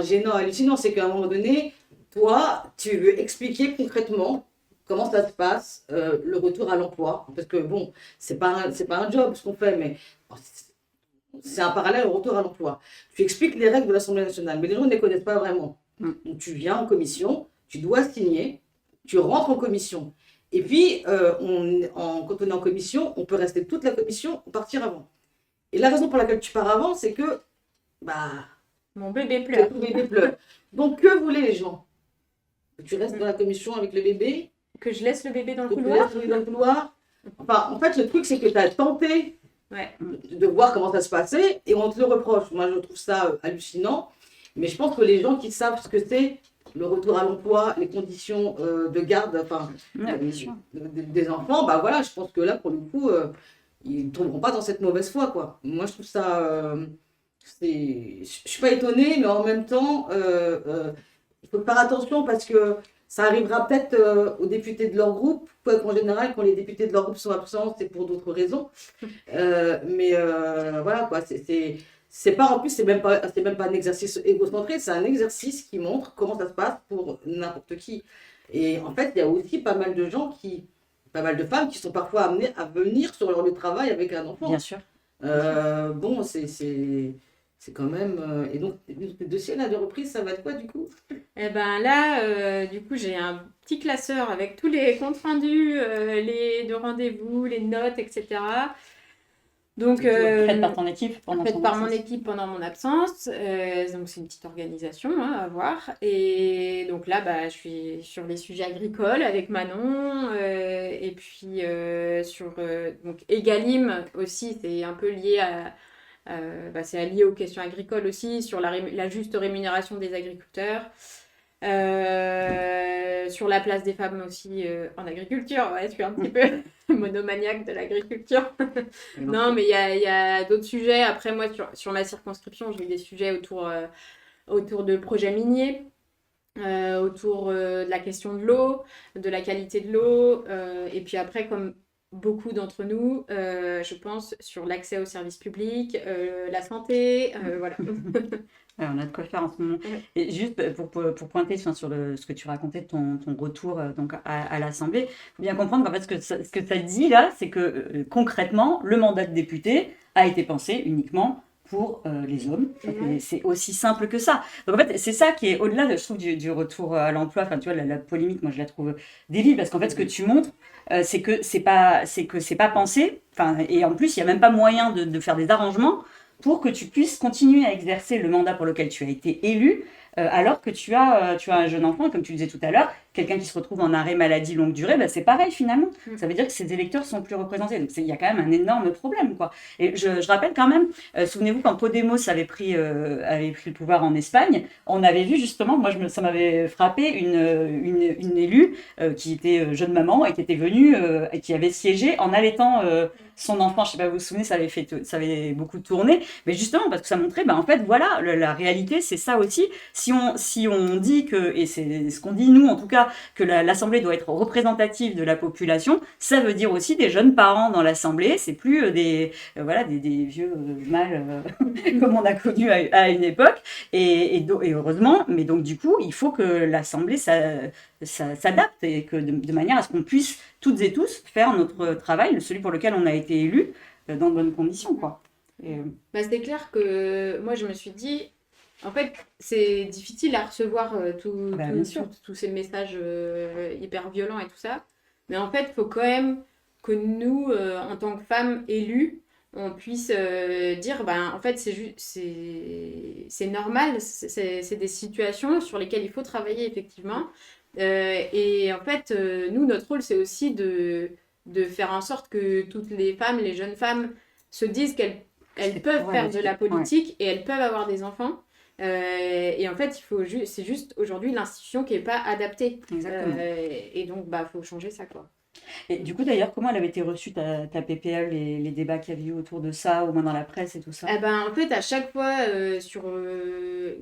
gênant, hallucinant, c'est qu'à un moment donné, toi, tu veux expliquer concrètement comment ça se passe, le retour à l'emploi. Parce que bon, c'est pas un job ce qu'on fait, mais c'est un parallèle au retour à l'emploi. Tu expliques les règles de l'Assemblée nationale, mais les gens ne les connaissent pas vraiment. Donc tu viens en commission, tu dois signer, tu rentres en commission. Et puis, quand on est en commission, on peut rester toute la commission ou partir avant. Et la raison pour laquelle tu pars avant, c'est que mon bébé pleure. Donc, que voulaient les gens? Que tu restes dans la commission avec le bébé? Que je laisse le bébé dans le Que tu couloir? laisses le bébé dans le couloir? Enfin, en fait, le truc, c'est que tu as tenté de voir comment ça se passait et on te le reproche. Moi, je trouve ça hallucinant. Mais je pense que les gens qui savent ce que c'est le retour à l'emploi, les conditions de garde des enfants, bah voilà, je pense que là, pour le coup, ils ne tomberont pas dans cette mauvaise foi, quoi. Moi, je trouve ça... je suis pas étonnée, mais en même temps, il faut faire attention parce que ça arrivera peut-être aux députés de leur groupe, qu'en général, quand les députés de leur groupe sont absents, c'est pour d'autres raisons. Voilà, quoi, c'est pas, en plus, c'est même pas un exercice égocentré, c'est un exercice qui montre comment ça se passe pour n'importe qui. Et en fait, il y a aussi pas mal de femmes qui sont parfois amenées à venir sur leur lieu de travail avec un enfant. Bien sûr. Bon, c'est quand même... Et donc, le dossier là, de reprise, ça va être quoi du coup? Eh ben là, du coup, j'ai un petit classeur avec tous les comptes rendus, les de rendez-vous, les notes, etc. Donc, Faite par ton équipe pendant faite ton par absence. mon équipe pendant mon absence. Donc, c'est une petite organisation à voir. Et donc là, je suis sur les sujets agricoles avec Manon. Et puis, donc Egalim aussi, c'est un peu lié c'est lié aux questions agricoles aussi, sur la juste rémunération des agriculteurs. Sur la place des femmes aussi en agriculture. Ouais, je suis un petit peu monomaniaque de l'agriculture. Non, mais il y a d'autres sujets. Après, moi, sur ma circonscription, j'ai eu des sujets autour de projets miniers, autour de la question de l'eau, de la qualité de l'eau. Et puis après, comme beaucoup d'entre nous, je pense, sur l'accès aux services publics, la santé, voilà. Ouais, on a de quoi faire en ce moment. Ouais. Et juste pour pointer sur ce que tu racontais de ton retour donc à l'Assemblée, il faut bien comprendre qu'en fait, ce que ça dit là, c'est que concrètement, le mandat de député a été pensé uniquement pour les hommes. Ouais. Et c'est aussi simple que ça. Donc en fait, c'est ça qui est au-delà, je trouve, du retour à l'emploi. Enfin, tu vois, la polémique, moi, je la trouve débile parce qu'en fait, ce que tu montres, c'est que c'est pas pensé. Enfin, et en plus, il y a même pas moyen de faire des arrangements pour que tu puisses continuer à exercer le mandat pour lequel tu as été élu, alors que tu as un jeune enfant, et comme tu disais tout à l'heure, quelqu'un qui se retrouve en arrêt maladie longue durée, bah, c'est pareil finalement. Ça veut dire que ces électeurs sont plus représentés. Donc il y a quand même un énorme problème, quoi. Et je rappelle quand même, souvenez-vous quand Podemos avait pris le pouvoir en Espagne, on avait vu justement, ça m'avait frappé, une élue qui était jeune maman et qui était venue et qui avait siégé en allaitant son enfant. Je sais pas, vous vous souvenez, ça avait beaucoup tourné, mais justement parce que ça montrait, bah, en fait, voilà, la réalité, c'est ça aussi. Si on dit que, et c'est ce qu'on dit nous en tout cas, que l'Assemblée doit être représentative de la population, ça veut dire aussi des jeunes parents dans l'Assemblée. C'est plus des vieux mâles comme on a connu à une époque. Et heureusement, mais donc du coup, il faut que l'Assemblée s'adapte et que de manière à ce qu'on puisse toutes et tous faire notre travail, celui pour lequel on a été élu, dans de bonnes conditions, quoi. Bah, c'est clair que moi, je me suis dit, en fait, c'est difficile à recevoir Bien sûr. tous ces messages hyper violents et tout ça. Mais en fait, il faut quand même que nous, en tant que femmes élues, on puisse dire, ben, en fait, c'est normal, c'est des situations sur lesquelles il faut travailler, effectivement. Et en fait, nous, notre rôle, c'est aussi de faire en sorte que toutes les femmes, les jeunes femmes, se disent qu'elles peuvent Ouais, faire de la politique et elles peuvent avoir des enfants. Et en fait, c'est juste aujourd'hui l'institution qui n'est pas adaptée. Exactement. Et donc, bah, faut changer ça, quoi. Et du coup, d'ailleurs, comment elle avait été reçue, ta PPL, les débats qu'il y avait eu autour de ça, au moins dans la presse et tout ça? Eh ben, en fait, à chaque fois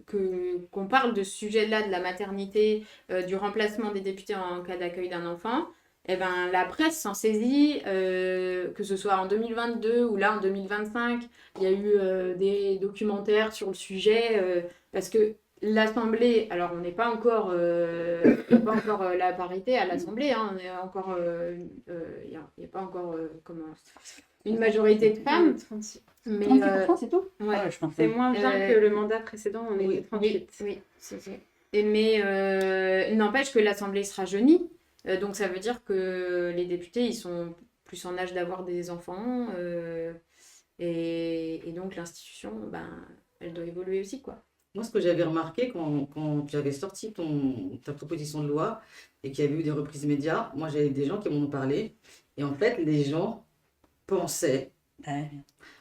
qu'on parle de ce sujet-là, de la maternité, du remplacement des députés en cas d'accueil d'un enfant, eh ben, la presse s'en saisit, que ce soit en 2022 ou là en 2025. Il y a eu des documentaires sur le sujet, parce que l'Assemblée, alors on n'est pas encore, la parité à l'Assemblée, hein, on est encore, il n'y a pas encore une majorité de femmes. 36. Mais 36%, c'est tout? ouais. Ah ouais, je pensais. C'est moins bien que le mandat précédent, on est 38. Oui, c'est. Mais n'empêche que l'Assemblée se rajeunit. Donc ça veut dire que les députés, ils sont plus en âge d'avoir des enfants. Et donc l'institution, ben, elle doit évoluer aussi, quoi. Moi, ce que j'avais remarqué quand tu avais sorti ta proposition de loi et qu'il y avait eu des reprises médias, moi, j'avais des gens qui m'en ont parlé. Et en fait, les gens pensaient. Ouais.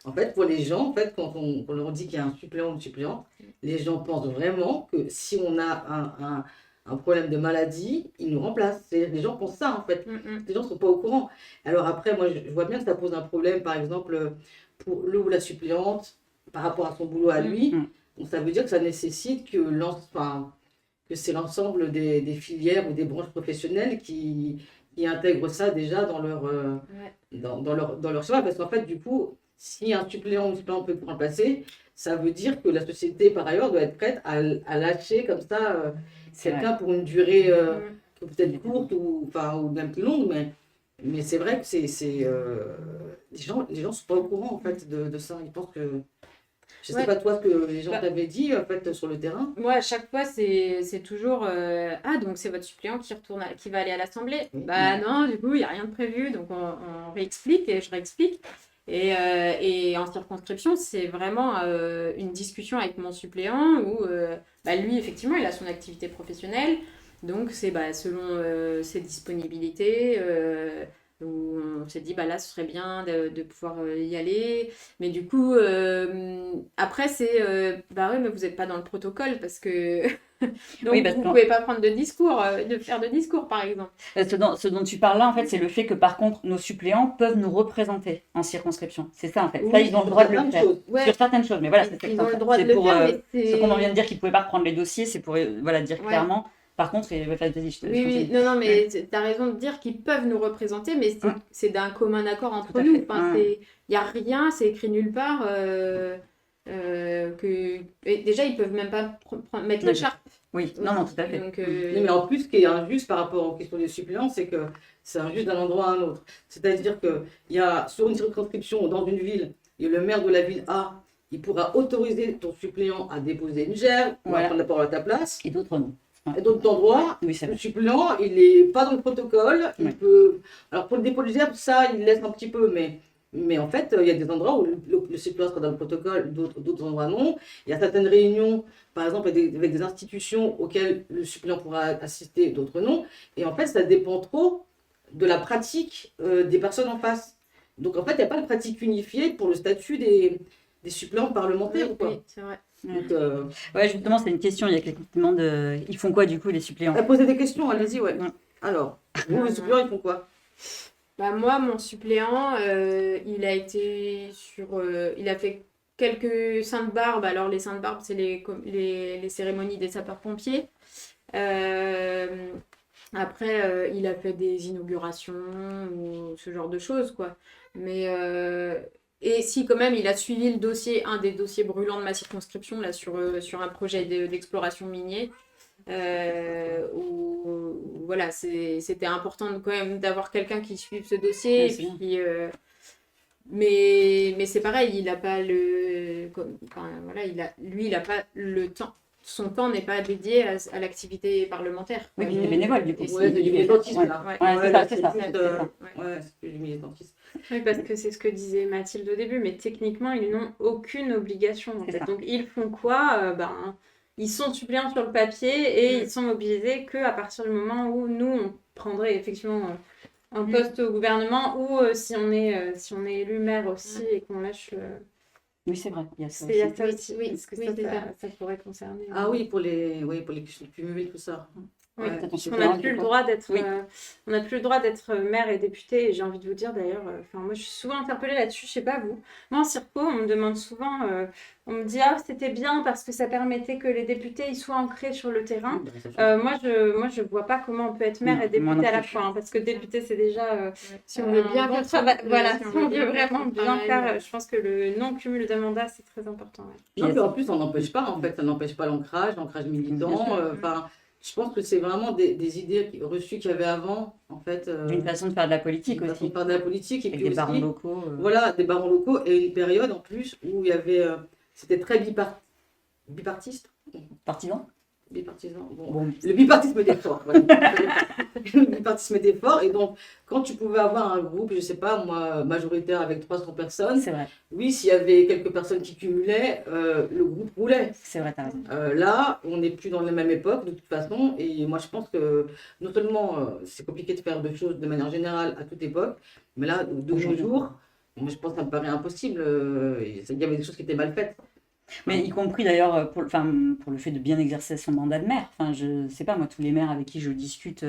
En fait, pour les gens, en fait, quand on leur dit qu'il y a un suppléant ou une suppléante, les gens pensent vraiment que si on a un problème de maladie, ils nous remplacent. Les gens pensent ça, en fait. Les gens ne sont pas au courant. Alors après, moi, je vois bien que ça pose un problème, par exemple, pour le ou la suppléante, par rapport à son boulot à lui. Donc, ça veut dire que ça nécessite que c'est l'ensemble des filières ou des branches professionnelles qui intègrent ça déjà dans leur chemin. Parce qu'en fait, du coup, si un suppléant ou une suppléante peut te remplacer, ça veut dire que la société, par ailleurs, doit être prête à lâcher comme ça quelqu'un pour une durée peut-être courte ou même plus longue. Mais c'est vrai que les gens sont pas au courant en fait de ça. Ils pensent que... Je sais pas toi ce que les gens t'avaient dit en fait sur le terrain. Moi, à chaque fois, c'est toujours ah, donc c'est votre suppléant qui va aller à l'Assemblée. Oui. Bah non, du coup, il n'y a rien de prévu. Donc on réexplique et je réexplique. Et en circonscription, c'est vraiment une discussion avec mon suppléant où lui, effectivement, il a son activité professionnelle. Donc c'est selon ses disponibilités. Où on s'est dit, là, ce serait bien de pouvoir y aller. Mais du coup, après, c'est, oui, mais vous n'êtes pas dans le protocole parce que... Donc, Oui, parce vous ne que- pouvez pas prendre de faire de discours, par exemple. Ce dont tu parles là, en fait, c'est le fait que par contre, nos suppléants peuvent nous représenter en circonscription. C'est ça, en fait. Ça, Oui, ils ont le droit de le Plein de faire. choses. Ouais, Sur certaines choses, mais voilà, c'est ils ont le droit de c'est le pour faire, mais ce c'est... qu'on vient de dire qu'ils ne pouvaient pas reprendre les dossiers, c'est pour dire Ouais. clairement Par contre, vas-y, je Oui, non, mais tu as raison de dire qu'ils peuvent nous représenter, mais c'est d'un commun accord entre nous. Enfin, il n'y a rien, c'est écrit nulle part. Et déjà, ils peuvent même pas mettre l'écharpe. Oui, non, tout à fait. Donc, Mais en plus, ce qui est injuste par rapport aux questions des suppléants, c'est que c'est injuste d'un endroit à un autre. C'est-à-dire qu'il y a sur une circonscription dans une ville, et le maire de la ville A, il pourra autoriser ton suppléant à déposer une gerbe ou à prendre la parole à ta place. Et d'autres non. Et d'autres endroits, le suppléant, il n'est pas dans le protocole. Il peut... Alors pour le dépôt de gerbe, ça, il laisse un petit peu, mais en fait, il y a des endroits où le suppléant sera dans le protocole, d'autres endroits non. Il y a certaines réunions, par exemple, avec des institutions auxquelles le suppléant pourra assister, d'autres non. Et en fait, ça dépend trop de la pratique des personnes en face. Donc en fait, il n'y a pas de pratique unifiée pour le statut des suppléants parlementaires. Oui, c'est vrai. Donc, ouais, justement, c'est une question. Il y a quelqu'un qui demande ils font quoi du coup, les suppléants? Posez des questions, allez-y, ouais. Alors, vous, les suppléants, ils font quoi? Bah, moi, mon suppléant, il a été il a fait quelques Sainte-Barbe. Alors, les Sainte-Barbe, c'est les cérémonies des sapeurs-pompiers. Après, il a fait des inaugurations ou ce genre de choses, quoi. Mais, et si, quand même, il a suivi le dossier, un des dossiers brûlants de ma circonscription, là, sur un projet d'exploration minier. Où voilà, c'était important quand même d'avoir quelqu'un qui suive ce dossier. Ouais, et puis, mais c'est pareil, il n'a pas il n'a pas le temps. Son temps n'est pas dédié à l'activité parlementaire. Oui, il est bénévole du coup. Ouais, c'est du militantisme là. C'est ça. Ouais, c'est du militantisme. Oui, parce que c'est ce que disait Mathilde au début, mais techniquement, ils n'ont aucune obligation. En fait. Donc, ils font quoi? Ils sont suppléants sur le papier et ils sont mobilisés qu'à partir du moment où nous, on prendrait effectivement un poste au gouvernement ou si on est élu maire aussi et qu'on lâche... Oui, c'est vrai. Il y a ça aussi. Oui, Parce que ça pourrait concerner. Ah oui, pour les questions cumulées, tout ça. Oui, Ouais. on n'a plus le droit d'être on n'a plus le droit d'être maire et député, et j'ai envie de vous dire d'ailleurs, moi je suis souvent interpellée là-dessus, je sais pas vous. Moi en Circo, on me demande souvent, on me dit c'était bien parce que ça permettait que les députés ils soient ancrés sur le terrain. Moi je vois pas comment on peut être maire et député à la fois, hein, parce que député c'est déjà si on veut bien faire ça, voilà, si on veut vraiment bien faire, je pense que le non-cumul de mandat c'est très important. Ouais. Non, mais en plus, ça n'empêche pas, en fait, ça n'empêche pas l'ancrage militant. Je pense que c'est vraiment des idées reçues qu'il y avait avant, en fait. D'une façon de faire de la politique aussi. aussi. De faire de la politique. Et avec puis des barons aussi, locaux. Voilà, des barons locaux et une période en plus où il y avait. C'était très bipartiste. Partisan. Bipartisan. Bon. Le bipartisme était fort. Voilà. Le bipartisme était fort. Et donc, quand tu pouvais avoir un groupe, je sais pas, moi, majoritaire avec 300 personnes, c'est vrai. Oui, s'il y avait quelques personnes qui cumulaient, le groupe roulait. C'est vrai, t'as raison. Là, on n'est plus dans la même époque, de toute façon. Et moi, je pense que non seulement c'est compliqué de faire des choses de manière générale à toute époque, mais là, de nos jours, moi, je pense que ça me paraît impossible. Il y avait des choses qui étaient mal faites. Mais y compris d'ailleurs pour le fait de bien exercer son mandat de maire. Enfin, je sais pas, moi, tous les maires avec qui je discute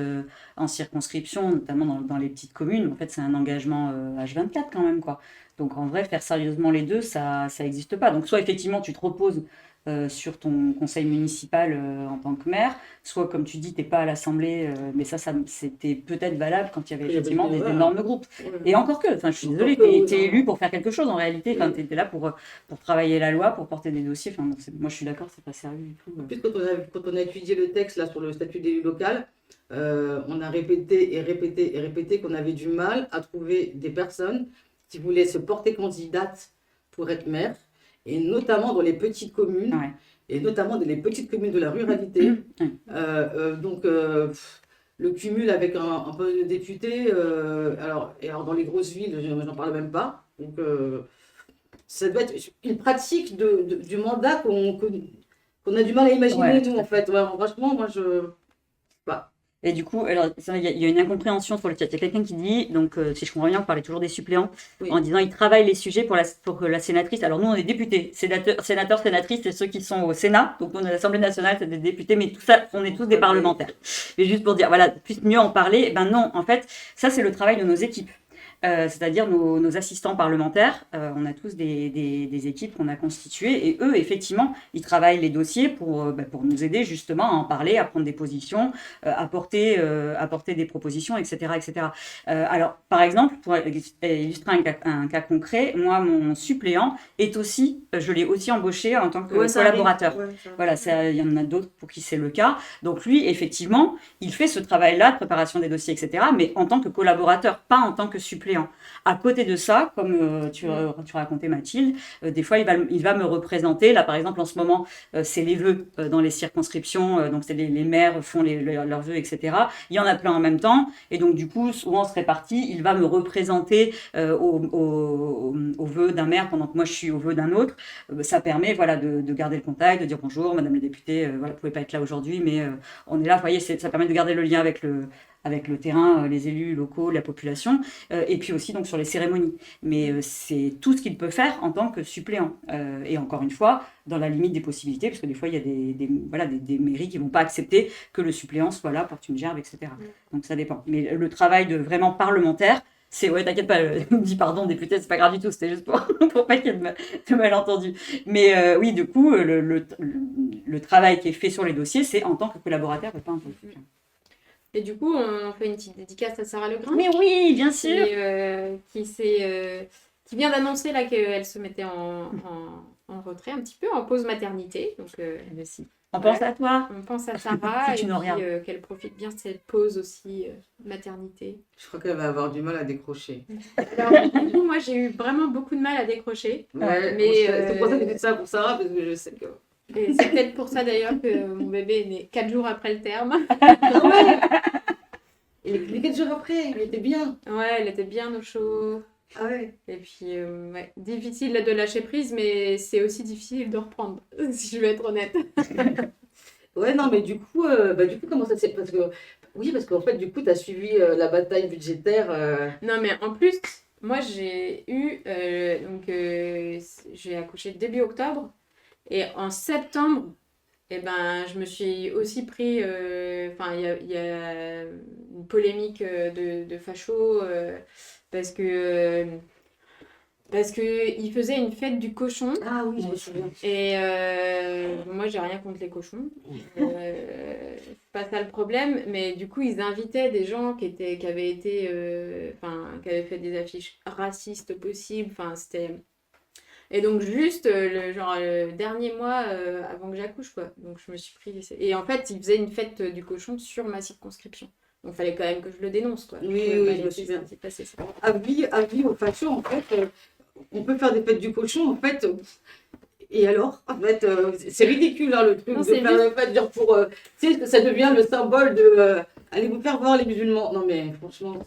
en circonscription, notamment dans les petites communes, en fait, c'est un engagement H24 quand même, quoi. Donc en vrai, faire sérieusement les deux, ça n'existe pas. Donc soit effectivement, tu te reposes sur ton conseil municipal en tant que maire, soit comme tu dis, tu n'es pas à l'Assemblée, mais ça c'était peut-être valable quand il y avait effectivement des énormes groupes. Et encore que, je suis désolée, tu es élu pour faire quelque chose en réalité, tu étais là pour travailler la loi, pour porter des dossiers. Moi je suis d'accord, c'est pas sérieux du tout. En plus, quand on a étudié le texte là, sur le statut d'élu local, on a répété et répété et répété qu'on avait du mal à trouver des personnes qui voulaient se porter candidate pour être maire, et notamment dans les petites communes, et notamment dans les petites communes de la ruralité. Donc, le cumul avec un poste de député, alors dans les grosses villes, j'en parle même pas. Donc, ça doit être une pratique du mandat qu'on a du mal à imaginer, nous, en fait. Ouais, franchement, moi, Et du coup, alors, il y a une incompréhension sur le chat. Il y a quelqu'un qui dit, donc si je comprends bien, vous parlez toujours des suppléants, en disant ils travaillent les sujets pour que la sénatrice. Alors nous, on est députés, sénateurs, sénatrices, c'est ceux qui sont au Sénat. Donc on est à l'Assemblée nationale, c'est des députés, mais tout ça, on est tous des parlementaires. Et juste pour dire, voilà, puisse mieux en parler, non, en fait, ça c'est le travail de nos équipes. c'est-à-dire nos assistants parlementaires. On a tous des équipes qu'on a constituées et eux, effectivement, ils travaillent les dossiers pour nous aider justement à en parler, à prendre des positions, apporter des propositions, etc. etc. Alors, par exemple, pour illustrer un cas concret, moi, mon suppléant est aussi, je l'ai aussi embauché en tant que collaborateur. Voilà, il y en a d'autres pour qui c'est le cas. Donc lui, effectivement, il fait ce travail-là de préparation des dossiers, etc., mais en tant que collaborateur, pas en tant que suppléant. À côté de ça, comme tu racontais Mathilde, des fois, il va me représenter. Là, par exemple, en ce moment, c'est les vœux dans les circonscriptions, donc c'est les maires font leurs vœux, etc. Il y en a plein en même temps, et donc du coup, souvent on se répartit. Il va me représenter au vœu d'un maire pendant que moi je suis au vœu d'un autre. Ça permet de garder le contact, de dire bonjour, madame la députée, vous ne pouvez pas être là aujourd'hui, mais on est là. Vous voyez, ça permet de garder le lien avec le terrain, les élus locaux, la population, et puis aussi donc sur les cérémonies. Mais c'est tout ce qu'il peut faire en tant que suppléant. Et encore une fois, dans la limite des possibilités, parce que des fois, il y a des mairies qui ne vont pas accepter que le suppléant soit là, porte une gerbe, etc. Donc ça dépend. Mais le travail de vraiment parlementaire, c'est, ouais, t'inquiète pas, dis pardon, député, c'est pas grave du tout, c'était juste pour pas qu'il y ait de malentendus. Mais oui, du coup, le travail qui est fait sur les dossiers, c'est en tant que collaborateur et pas en tant que suppléant. Et du coup, on fait une petite dédicace à Sarah Legrain. Mais oui, bien sûr. Qui vient d'annoncer là qu'elle se mettait en retrait un petit peu, en pause maternité. Donc, merci. On pense à toi. On pense à Sarah si et puis qu'elle profite bien de cette pause aussi maternité. Je crois qu'elle va avoir du mal à décrocher. Alors, du coup, moi, j'ai eu vraiment beaucoup de mal à décrocher. Ouais, mais c'est pour ça que j'ai dit ça pour Sarah, parce que je sais que... Et c'est peut-être pour ça d'ailleurs que mon bébé est né 4 jours après le terme. Et 4 jours après, il était bien. Ouais, elle était bien au chaud. Ah ouais. Et puis, difficile de lâcher prise, mais c'est aussi difficile de reprendre, si je vais être honnête. Ouais, non, mais du coup, comment ça s'est... Parce qu'en fait, du coup, tu as suivi la bataille budgétaire. Non, mais en plus, moi, j'ai eu... j'ai accouché début octobre. Et en septembre, je me suis aussi pris... il y a une polémique de facho parce que il faisait une fête du cochon. Ah oui, je me souviens. Et moi, j'ai rien contre les cochons. C'est pas ça le problème. Mais du coup, ils invitaient des gens qui avaient fait des affiches racistes possibles. Enfin, c'était... Et donc, juste le dernier mois avant que j'accouche, quoi. Donc, je me suis pris... Et en fait, ils faisaient une fête du cochon sur ma circonscription. Donc, il fallait quand même que je le dénonce, quoi. Oui, je me souviens. Passer ça. Avis aux fachos, en fait, on peut faire des fêtes du cochon, en fait... Et alors, en fait, c'est ridicule, hein, le truc de faire une fête, genre pour... tu sais, ça devient le symbole de... allez vous faire voir les musulmans. Non, mais franchement,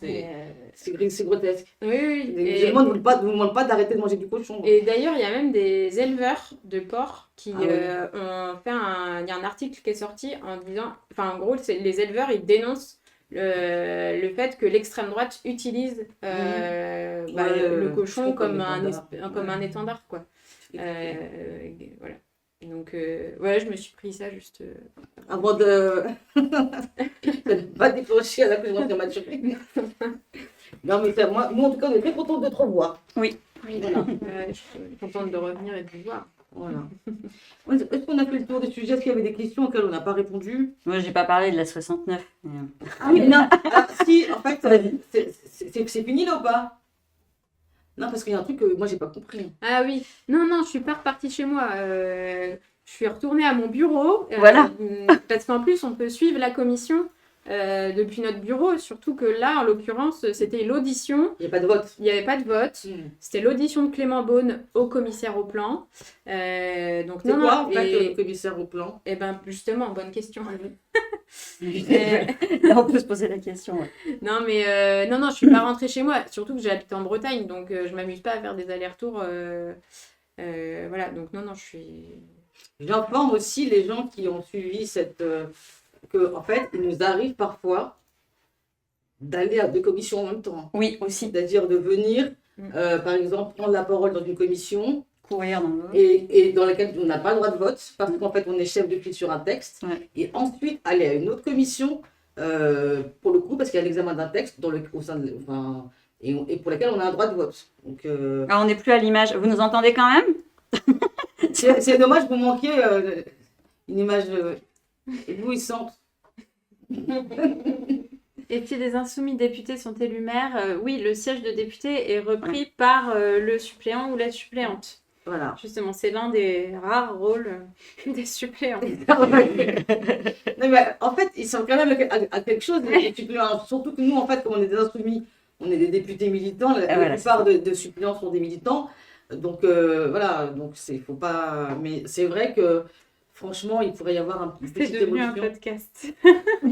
c'est grotesque. Oui. Les musulmans ne vous demandent pas d'arrêter de manger du cochon. Et d'ailleurs, il y a même des éleveurs de porcs qui ont fait il y a un article qui est sorti en disant... Enfin, en gros, les éleveurs, ils dénoncent le fait que l'extrême droite utilise le cochon comme un étendard, quoi. Voilà. Donc, je me suis pris ça juste... Avant de ne pas décrocher à la plus grande prématurée. Non, mais moi, en tout cas, on est très contente de te revoir. Oui. Voilà. Je suis contente de revenir et de vous voir. Voilà. Est-ce qu'on a fait le tour des sujets? Est-ce qu'il y avait des questions auxquelles on n'a pas répondu? Moi, j'ai pas parlé de la 69. Ah oui, non. Ah, si, en fait, c'est fini là ou pas? Non, parce qu'il y a un truc que moi, j'ai pas compris. Ah oui. Non, je suis pas repartie chez moi. Je suis retournée à mon bureau. Voilà. Parce qu'en plus, on peut suivre la commission depuis notre bureau. Surtout que là, en l'occurrence, c'était l'audition. Il n'y a pas de vote. Il n'y avait pas de vote. C'était l'audition de Clément Beaune au commissaire au plan. Donc, c'est quoi, en fait, le commissaire au plan? Eh bien, justement, bonne question. Là, on peut se poser la question. Ouais. Non, mais non, je suis pas rentrée chez moi. Surtout que j'habite en Bretagne, donc je m'amuse pas à faire des allers-retours. Voilà, donc non, je suis... J'informe aussi les gens qui ont suivi que, en fait, il nous arrive parfois d'aller à 2 commissions en même temps. Oui, aussi. C'est-à-dire de venir, par exemple, prendre la parole dans une commission, courir dans l'eau. Et dans laquelle on n'a pas le droit de vote, parce qu'en fait, on est chef de file sur un texte, et ensuite aller à une autre commission, pour le coup, parce qu'il y a l'examen d'un texte et pour laquelle on a un droit de vote. Donc, Alors, on n'est plus à l'image. Vous nous entendez quand même? c'est dommage, vous manquiez une image éblouissante. Et si les insoumis députés sont élus maires, oui, le siège de député est repris par le suppléant ou la suppléante. Voilà. Justement, c'est l'un des rares rôles des suppléants. Non, mais en fait, ils sont quand même à quelque chose, les suppléants. Surtout que nous, en fait, comme on est des insoumis, on est des députés militants, la plupart de suppléants sont des militants. Donc voilà, donc faut pas. Mais c'est vrai que franchement, il pourrait y avoir un petit C'est devenu un évolution. podcast.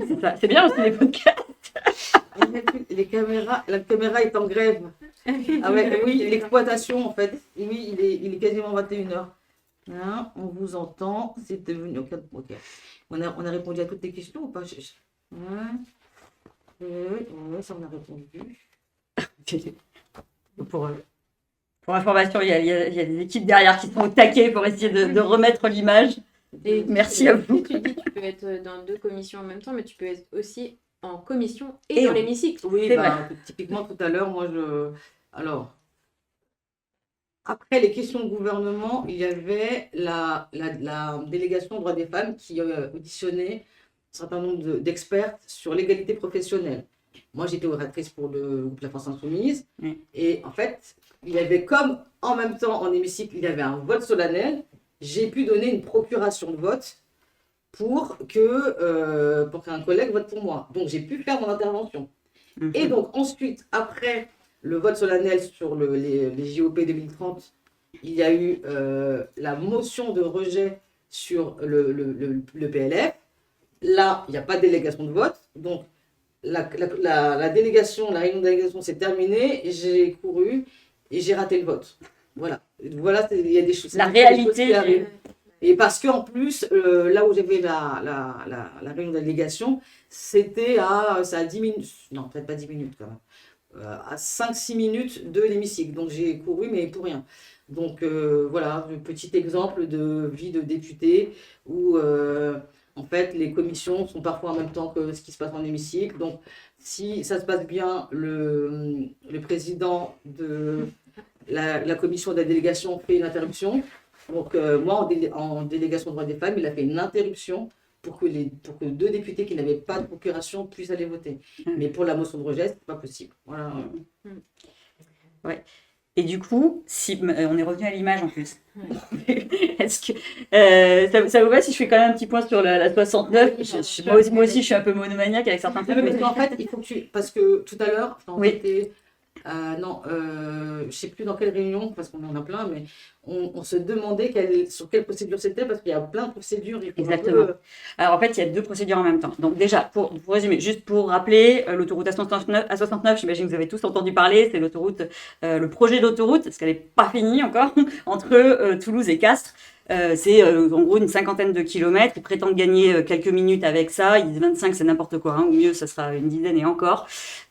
C'est ça. C'est bien aussi les podcasts. Les caméras, la caméra est en grève. Ah ouais, oui, l'exploitation en fait. Oui, il est quasiment 21h. Là, on vous entend. C'est devenu. Ok. On a répondu à toutes les questions ou pas? Ouais, ça on a répondu. Pour information, il y a des équipes derrière qui sont au taquet pour essayer de remettre l'image. Et Merci à vous. Tu dis tu peux être dans 2 commissions en même temps, mais tu peux être aussi en commission et dans l'hémicycle. Oui, C'est typiquement tout à l'heure, alors, après les questions de gouvernement, il y avait la délégation droits des femmes qui auditionnait un certain nombre d'experts sur l'égalité professionnelle. Moi, j'étais oratrice pour le groupe La France Insoumise. Et en fait, il y avait comme en même temps en hémicycle, il y avait un vote solennel. J'ai pu donner une procuration de vote pour qu'un collègue vote pour moi. Donc, j'ai pu faire mon intervention. Et donc, ensuite, après le vote solennel sur les JOP 2030, il y a eu la motion de rejet sur le PLF. Là, il n'y a pas de délégation de vote. Donc, la réunion de délégation s'est terminée, j'ai couru et j'ai raté le vote. Voilà, il y a des choses. La réalité. Qui arrivent. Et parce qu'en plus, là où j'avais la réunion de délégation, c'était à 10 minutes, non, peut-être pas 10 minutes quand même, à 5-6 minutes de l'hémicycle. Donc j'ai couru, mais pour rien. Donc voilà, un petit exemple de vie de député où en fait les commissions sont parfois en même temps que ce qui se passe en hémicycle. Donc si ça se passe bien, le président de la commission de la délégation fait une interruption. Donc moi, en délégation droits des femmes, il a fait une interruption pour que 2 députés qui n'avaient pas de procuration puissent aller voter. Mais pour la motion de rejet, c'est pas possible. Voilà. Ouais. Et du coup, on est revenu à l'image en plus. Est-ce que ça vous va si je fais quand même un petit point sur la 69? Moi aussi, je suis un peu monomaniaque avec certains trucs. Parce qu'en fait, il faut que parce que tout à l'heure, c'était je ne sais plus dans quelle réunion, parce qu'on en a plein, mais on se demandait sur quelle procédure c'était, parce qu'il y a plein de procédures. Exactement. Alors en fait, il y a 2 procédures en même temps. Donc déjà, pour résumer, juste pour rappeler, l'autoroute A69, j'imagine que vous avez tous entendu parler, c'est l'autoroute, le projet d'autoroute, parce qu'elle n'est pas finie encore, entre Toulouse et Castres. C'est en gros une 50aine de kilomètres. Ils prétendent gagner quelques minutes avec ça. Ils disent 25, c'est n'importe quoi. Hein. Au mieux, ça sera une dizaine et encore.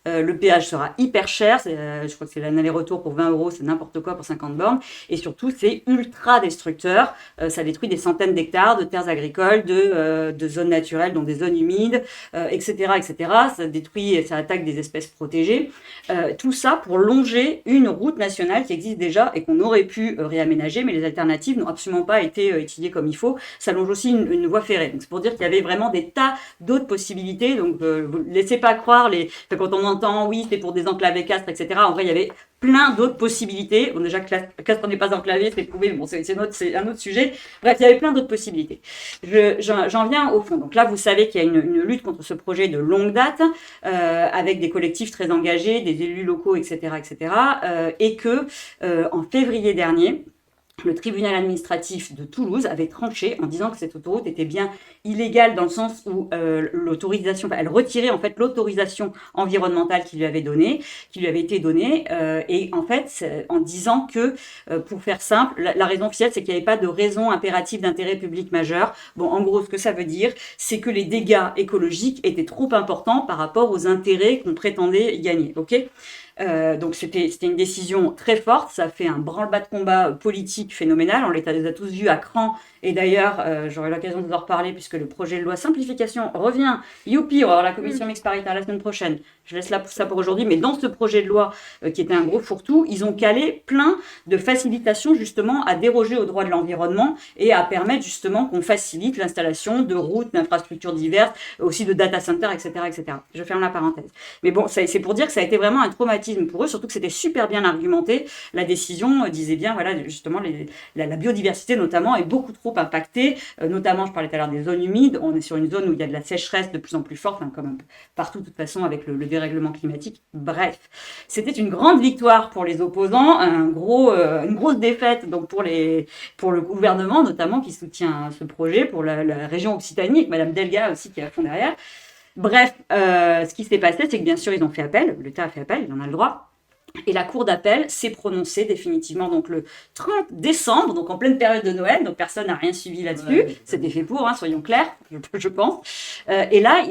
Le péage sera hyper cher. Je crois que c'est un aller-retour pour 20 €. C'est n'importe quoi pour 50 bornes. Et surtout, c'est ultra destructeur. Ça détruit des centaines d'hectares de terres agricoles, de zones naturelles, dont des zones humides, etc., etc. Ça détruit et ça attaque des espèces protégées. Tout ça pour longer une route nationale qui existe déjà et qu'on aurait pu réaménager, mais les alternatives n'ont absolument pas été étudiées comme il faut. Ça longe aussi une voie ferrée. Donc c'est pour dire qu'il y avait vraiment des tas d'autres possibilités. Donc vous ne laissez pas croire quand on entend oui c'est pour désenclaver Castres, etc. En vrai il y avait plein d'autres possibilités. Bon, déjà Castres n'est pas enclavé, c'est prouvé, mais bon c'est un autre sujet. Bref, il y avait plein d'autres possibilités. J'en viens au fond. Donc là vous savez qu'il y a une lutte contre ce projet de longue date avec des collectifs très engagés, des élus locaux, etc., etc. Et que en février dernier, le tribunal administratif de Toulouse avait tranché en disant que cette autoroute était bien illégale dans le sens où elle retirait en fait l'autorisation environnementale qui lui avait été donnée, et en fait en disant que, pour faire simple, la raison officielle c'est qu'il n'y avait pas de raison impérative d'intérêt public majeur. Bon, en gros, ce que ça veut dire, c'est que les dégâts écologiques étaient trop importants par rapport aux intérêts qu'on prétendait gagner. Ok ? Donc c'était une décision très forte, ça a fait un branle-bas de combat politique phénoménal, on les a tous vus à cran, et d'ailleurs j'aurai l'occasion de vous en reparler puisque le projet de loi simplification revient, youpi, on va avoir la commission mixte paritaire la semaine prochaine, je laisse là ça pour aujourd'hui, mais dans ce projet de loi qui était un gros fourre-tout, ils ont calé plein de facilitations justement à déroger aux droits de l'environnement et à permettre justement qu'on facilite l'installation de routes, d'infrastructures diverses, aussi de data centers, etc., etc. Je ferme la parenthèse. Mais bon, c'est pour dire que ça a été vraiment un traumatisme pour eux, surtout que c'était super bien argumenté. La décision disait bien, voilà, justement, la biodiversité notamment est beaucoup trop impactée, notamment, je parlais tout à l'heure des zones humides, on est sur une zone où il y a de la sécheresse de plus en plus forte, hein, comme partout de toute façon avec le dérèglement climatique. Bref, c'était une grande victoire pour les opposants, une grosse défaite donc pour le gouvernement notamment qui soutient ce projet, pour la région Occitanie, avec Madame Delga aussi qui est à fond derrière. Bref, ce qui s'est passé, c'est que bien sûr, ils ont fait appel, l'État a fait appel, il en a le droit, et la Cour d'appel s'est prononcée définitivement donc le 30 décembre, donc en pleine période de Noël, donc personne n'a rien suivi là-dessus, c'était fait pour, hein, soyons clairs, je pense. Et là,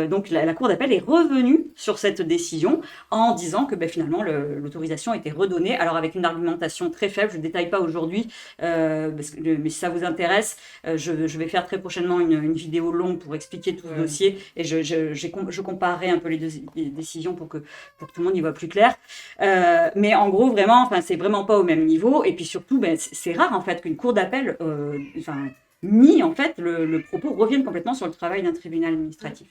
donc la Cour d'appel est revenue sur cette décision en disant que finalement l'autorisation a été redonnée, alors avec une argumentation très faible, je ne détaille pas aujourd'hui, mais si ça vous intéresse, je vais faire très prochainement une vidéo longue pour expliquer tout ce dossier, et je comparerai un peu les deux décisions pour que tout le monde y voit plus clair. Mais en gros, vraiment, c'est vraiment pas au même niveau. Et puis surtout, c'est rare en fait qu'une cour d'appel, en fait, le propos revienne complètement sur le travail d'un tribunal administratif.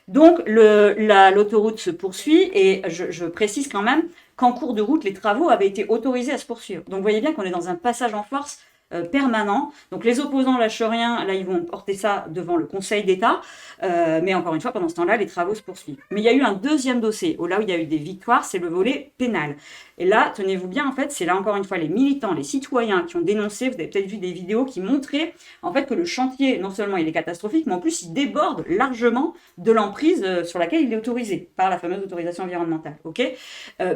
Donc, l'autoroute se poursuit et je précise quand même qu'en cours de route, les travaux avaient été autorisés à se poursuivre. Donc, vous voyez bien qu'on est dans un passage en force permanent. Donc les opposants lâchent rien, là ils vont porter ça devant le Conseil d'État, mais encore une fois pendant ce temps-là les travaux se poursuivent. Mais il y a eu un deuxième dossier, là où il y a eu des victoires, c'est le volet pénal. Et là, tenez-vous bien, en fait, c'est là encore une fois les militants, les citoyens qui ont dénoncé, vous avez peut-être vu des vidéos qui montraient en fait que le chantier, non seulement il est catastrophique, mais en plus il déborde largement de l'emprise sur laquelle il est autorisé, par la fameuse autorisation environnementale.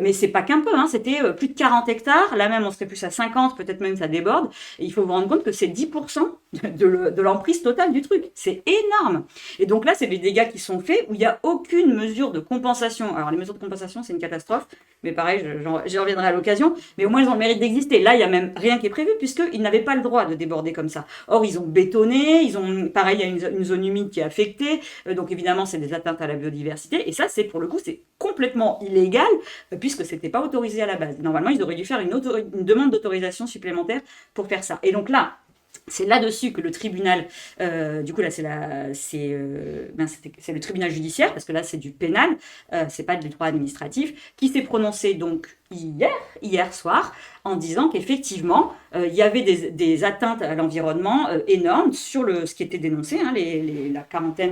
Mais c'est pas qu'un peu, hein, c'était plus de 40 hectares, là même on serait plus à 50, peut-être même ça déborde, et il faut vous rendre compte que c'est 10% de l'emprise totale du truc. C'est énorme. Et donc là, c'est des dégâts qui sont faits où il n'y a aucune mesure de compensation. Alors les mesures de compensation, c'est une catastrophe, mais pareil, j'y reviendrai à l'occasion, mais au moins ils ont le mérite d'exister. Là, il n'y a même rien qui est prévu puisqu'ils n'avaient pas le droit de déborder comme ça. Or, ils ont bétonné, pareil, il y a une zone humide qui est affectée, donc évidemment, c'est des atteintes à la biodiversité, et ça, c'est pour le coup, c'est complètement illégal puisque c'était pas autorisé à la base. Normalement, ils auraient dû faire une demande d'autorisation supplémentaire pour faire ça. Et donc là, c'est là-dessus que le tribunal, du coup là c'est le tribunal judiciaire, parce que là c'est du pénal, c'est pas du droit administratif, qui s'est prononcé donc hier soir, en disant qu'effectivement il y avait des atteintes à l'environnement énormes sur ce qui était dénoncé, hein, la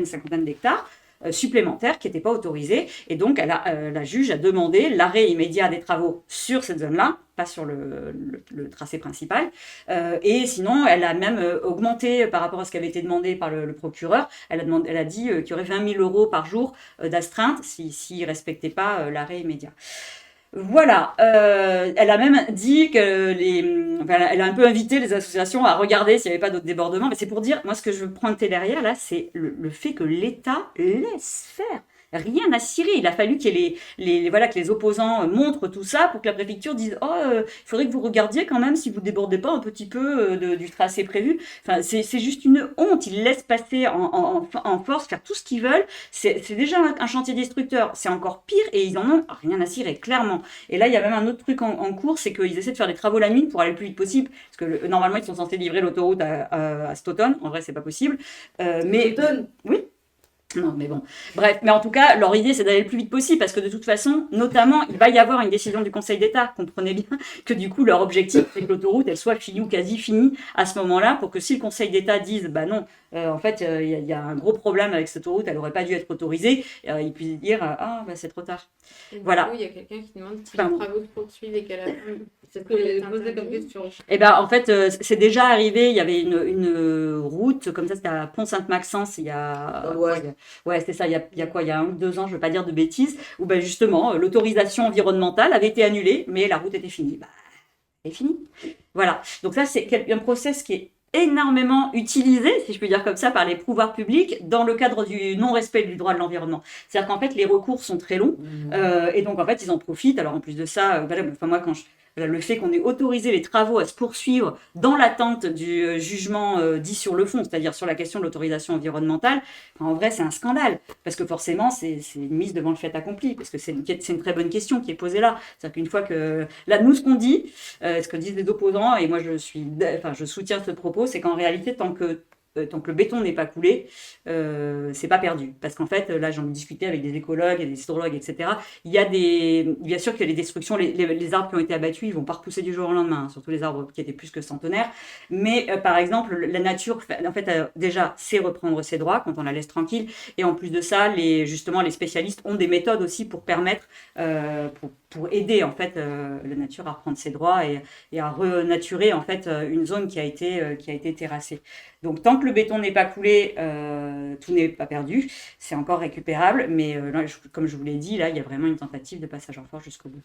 cinquantaine d'hectares, supplémentaires qui n'étaient pas autorisés, et donc la juge a demandé l'arrêt immédiat des travaux sur cette zone-là, pas sur le tracé principal, et sinon elle a même augmenté par rapport à ce qui avait été demandé par le procureur, elle a dit qu'il y aurait 20 000 € par jour d'astreinte s'il ne respectait pas l'arrêt immédiat. Voilà, elle a même dit que elle a un peu invité les associations à regarder s'il n'y avait pas d'autres débordements, mais c'est pour dire, moi ce que je veux pointer derrière là, c'est le fait que l'État laisse faire. Rien à cirer. Il a fallu que les opposants montrent tout ça pour que la préfecture dise il faudrait que vous regardiez quand même si vous débordez pas un petit peu du tracé prévu. Enfin, c'est juste une honte. Ils laissent passer en force, faire tout ce qu'ils veulent. C'est déjà un chantier destructeur. C'est encore pire et ils en ont rien à cirer, clairement. Et là, il y a même un autre truc en cours, c'est qu'ils essaient de faire des travaux la nuit pour aller le plus vite possible. Parce que normalement, ils sont censés livrer l'autoroute à cet automne. En vrai, c'est pas possible. Mais oui. Non, mais bon. Bref, mais en tout cas, leur idée, c'est d'aller le plus vite possible parce que de toute façon, notamment, il va y avoir une décision du Conseil d'État. Comprenez bien que du coup, leur objectif, c'est que l'autoroute, elle soit finie ou quasi finie à ce moment-là pour que si le Conseil d'État dise, non, en fait, il y a un gros problème avec cette autoroute, elle n'aurait pas dû être autorisée, ils puissent dire, c'est trop tard. Et voilà. Il y a quelqu'un qui demande si les travaux se poursuivent et qu'elle a c'est ce que j'ai posé comme question. Et en fait, c'est déjà arrivé, il y avait une route, comme ça, c'était à Pont-Sainte-Maxence, il y a... Ouais, c'est ça, il y a quoi, il y a 1 ou 2 ans, je ne veux pas dire de bêtises, où justement, l'autorisation environnementale avait été annulée, mais la route était finie. Elle est finie. Voilà, donc ça, c'est un process qui est énormément utilisé, si je peux dire comme ça, par les pouvoirs publics dans le cadre du non-respect du droit de l'environnement. C'est-à-dire qu'en fait, les recours sont très longs et donc en fait, ils en profitent. Alors en plus de ça, voilà, enfin, moi, voilà, le fait qu'on ait autorisé les travaux à se poursuivre dans l'attente du jugement dit sur le fond, c'est-à-dire sur la question de l'autorisation environnementale, en vrai, c'est un scandale. Parce que forcément, c'est une mise devant le fait accompli. Parce que c'est une très bonne question qui est posée là. C'est-à-dire qu'une fois que... Là, nous, ce qu'on dit, ce que disent les opposants, et moi, je soutiens ce propos, c'est qu'en réalité, tant que le béton n'est pas coulé, c'est pas perdu. Parce qu'en fait, là, j'en ai discuté avec des écologues, des hydrologues, etc. Bien sûr qu'il y a des destructions, les arbres qui ont été abattus, ils vont pas repousser du jour au lendemain, hein, surtout les arbres qui étaient plus que centenaires. Mais par exemple, la nature, en fait, déjà, sait reprendre ses droits quand on la laisse tranquille. Et en plus de ça, justement, les spécialistes ont des méthodes aussi pour permettre, pour aider en fait la nature à reprendre ses droits et à renaturer en fait une zone qui a été terrassée. Donc tant que le béton n'est pas coulé, tout n'est pas perdu, c'est encore récupérable, mais là, comme je vous l'ai dit, là il y a vraiment une tentative de passage en force jusqu'au bout.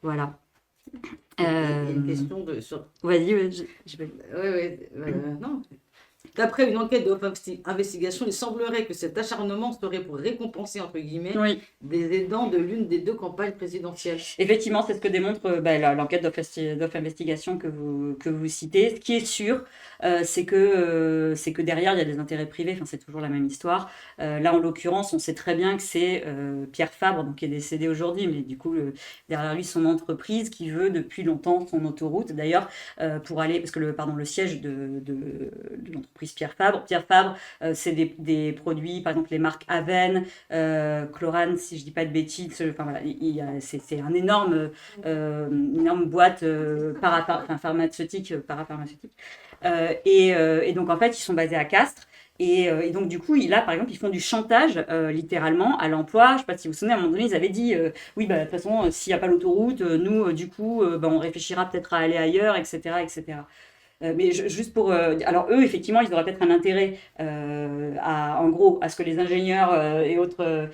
Voilà. Il y a une question de... Vas-y, non. D'après une enquête d'investigation, il semblerait que cet acharnement serait pour récompenser, entre guillemets, des aidants de l'une des deux campagnes présidentielles. Effectivement, c'est ce que démontre l'enquête d'investigation que vous citez. Ce qui est sûr, c'est que derrière, il y a des intérêts privés. Enfin, c'est toujours la même histoire. Là, en l'occurrence, on sait très bien que c'est Pierre Fabre, donc, qui est décédé aujourd'hui, mais du coup, derrière lui, son entreprise qui veut depuis longtemps son autoroute. D'ailleurs, pour aller, parce que le siège de l'entreprise Pierre Fabre, c'est des produits, par exemple les marques Aven, Chlorane, si je dis pas de bêtises. Enfin voilà, c'est une énorme boîte parapharmaceutique. Et donc en fait, ils sont basés à Castres. Et donc, du coup, là, par exemple, ils font du chantage, littéralement, à l'emploi. Je ne sais pas si vous vous souvenez, à un moment donné, ils avaient dit oui, de toute façon, s'il n'y a pas l'autoroute, nous, du coup, on réfléchira peut-être à aller ailleurs, etc. etc. Mais juste pour... alors eux, effectivement, ils auraient peut-être un intérêt en gros, à ce que les ingénieurs et autres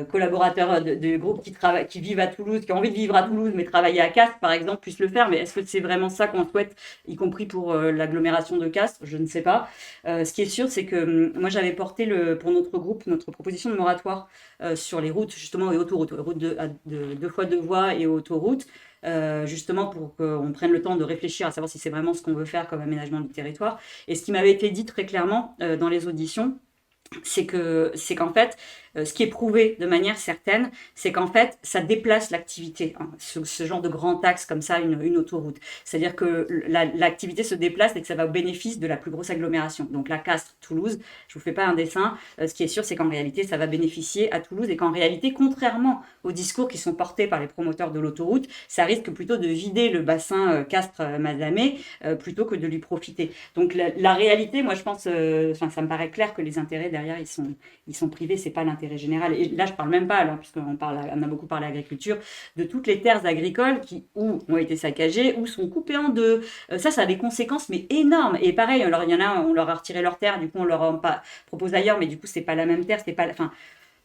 collaborateurs de groupes qui vivent à Toulouse, qui ont envie de vivre à Toulouse, mais travailler à Castres, par exemple, puissent le faire. Mais est-ce que c'est vraiment ça qu'on souhaite, y compris pour l'agglomération de Castres? Je ne sais pas. Ce qui est sûr, c'est que moi, j'avais porté pour notre groupe, notre proposition de moratoire sur les routes, justement, et autoroutes, routes de 2x2 voies et autoroutes. Justement pour qu'on prenne le temps de réfléchir à savoir si c'est vraiment ce qu'on veut faire comme aménagement du territoire. Et ce qui m'avait été dit très clairement dans les auditions, c'est qu'en fait, ce qui est prouvé de manière certaine, c'est qu'en fait, ça déplace l'activité, hein, ce genre de grand axe comme ça, une autoroute. C'est-à-dire que l'activité se déplace et que ça va au bénéfice de la plus grosse agglomération. Donc la Castres, Toulouse, je vous fais pas un dessin. Ce qui est sûr, c'est qu'en réalité, ça va bénéficier à Toulouse et qu'en réalité, contrairement aux discours qui sont portés par les promoteurs de l'autoroute, ça risque plutôt de vider le bassin Castres-Mazamet plutôt que de lui profiter. Donc la réalité, moi je pense, ça me paraît clair que les intérêts derrière, ils sont privés, c'est pas l'intérêt général. Et là, je parle même pas, puisqu'on a beaucoup parlé agriculture, de toutes les terres agricoles qui ou ont été saccagées ou sont coupées en deux. Ça a des conséquences, mais énormes. Et pareil, alors il y en a, on leur a retiré leur terre, du coup on leur propose ailleurs, mais du coup c'est pas la même terre, c'est pas, enfin.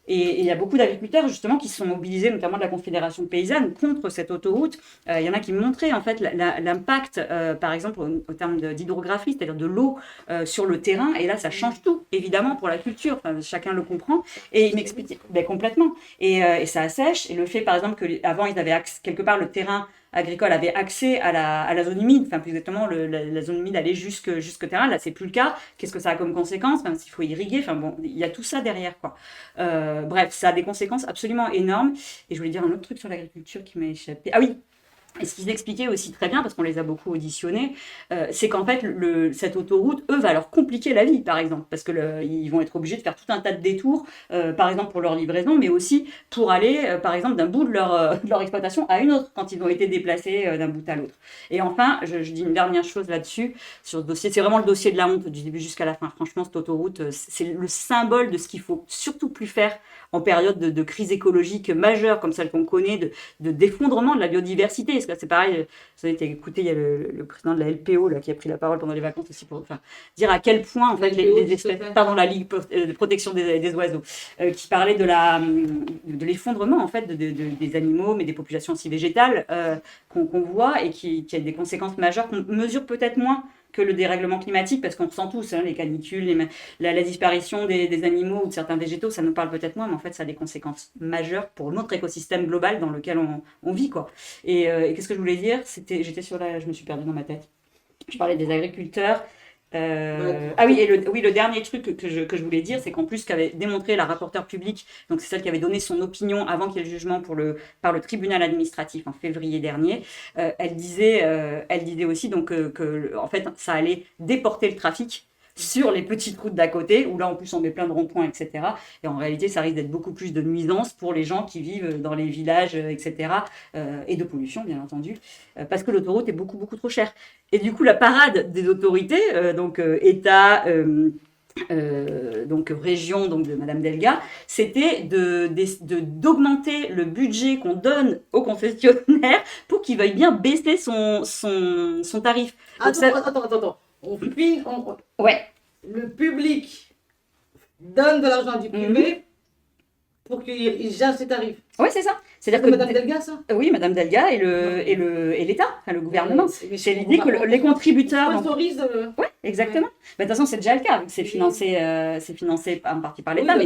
Et il y a beaucoup d'agriculteurs justement qui se sont mobilisés, notamment de la Confédération paysanne, contre cette autoroute. Il y en a qui me montraient en fait l'impact, par exemple, au terme d'hydrographie, c'est-à-dire de l'eau sur le terrain. Et là, ça change tout, évidemment, pour la culture. Enfin, chacun le comprend. Et il m'expliquait complètement. Et ça assèche. Et le fait, par exemple, qu'avant, ils avaient quelque part le terrain agricole avait accès à la zone humide, enfin plus exactement la zone humide allait jusque terrain, là c'est plus le cas. Qu'est-ce que ça a comme conséquence? Enfin, s'il faut irriguer, enfin bon, il y a tout ça derrière quoi. Bref, ça a des conséquences absolument énormes. Et je voulais dire un autre truc sur l'agriculture qui m'a échappé. Ah oui. Et ce qu'ils expliquaient aussi très bien, parce qu'on les a beaucoup auditionnés, c'est qu'en fait, cette autoroute, eux, va leur compliquer la vie, par exemple, parce qu'ils vont être obligés de faire tout un tas de détours, par exemple pour leur livraison, mais aussi pour aller, par exemple, d'un bout de leur exploitation à une autre, quand ils ont été déplacés d'un bout à l'autre. Et enfin, je dis une dernière chose là-dessus, sur ce dossier, c'est vraiment le dossier de la honte, du début jusqu'à la fin. Franchement, cette autoroute, c'est le symbole de ce qu'il faut surtout plus faire en période de crise écologique majeure, comme celle qu'on connaît, d'effondrement de la biodiversité. Parce que c'est pareil, vous avez écouté, il y a le président de la LPO là, qui a pris la parole pendant les vacances aussi pour dire à quel point en fait, les espèces, la Ligue de protection des oiseaux, qui parlait de l'effondrement en fait, des animaux, mais des populations aussi végétales qu'on voit et qui a des conséquences majeures qu'on mesure peut-être moins que le dérèglement climatique, parce qu'on ressent tous les canicules, la disparition des animaux ou de certains végétaux, ça nous parle peut-être moins, mais en fait, ça a des conséquences majeures pour notre écosystème global dans lequel on vit, quoi. Et qu'est-ce que je voulais dire? Je me suis perdue dans ma tête. Je parlais des agriculteurs. Oui, le dernier truc que je voulais dire, c'est qu'en plus, qu'avait démontré la rapporteure publique, donc c'est celle qui avait donné son opinion avant qu'il y ait le jugement par le tribunal administratif en février dernier, elle disait aussi donc, en fait, ça allait déporter le trafic sur les petites routes d'à côté, où là en plus on met plein de ronds-points, etc. Et en réalité, ça risque d'être beaucoup plus de nuisances pour les gens qui vivent dans les villages, etc. Et de pollution, bien entendu, parce que l'autoroute est beaucoup, beaucoup trop chère. Et du coup, la parade des autorités, donc État, donc région, donc de Madame Delga, c'était d'augmenter le budget qu'on donne aux concessionnaires pour qu'ils veuillent bien baisser son tarif. Donc Attends. Ouais. Le public donne de l'argent du privé pour qu'il gère ses tarifs. Oui, c'est ça. C'est-à-dire C'est que Madame Delga, ça? Oui, Madame Delga et l'État, enfin, le gouvernement. C'est l'idée que les contributeurs. Sponsorisent. Oui, exactement. Mais de toute façon, c'est déjà le cas, vu que c'est financé en partie par l'État.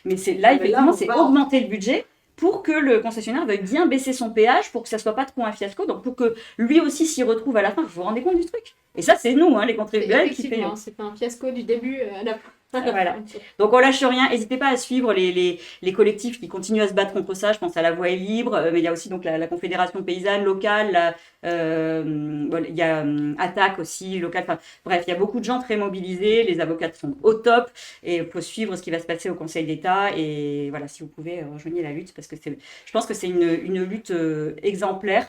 Mais effectivement, c'est augmenter le budget pour que le concessionnaire veuille bien baisser son péage, pour que ça soit pas trop un fiasco, donc pour que lui aussi s'y retrouve à la fin. Vous vous rendez compte du truc? Et ça, c'est nous, les contribuables, qui payons. C'est pas un fiasco du début à la fin. Voilà. Donc on lâche rien, n'hésitez pas à suivre les collectifs qui continuent à se battre contre ça. Je pense à La Voix est libre, mais il y a aussi donc la Confédération paysanne locale, il y a Attaque aussi locale. Enfin, bref, il y a beaucoup de gens très mobilisés, les avocats sont au top et il faut suivre ce qui va se passer au Conseil d'État. Et voilà, si vous pouvez, rejoignez la lutte, parce que je pense que c'est une lutte exemplaire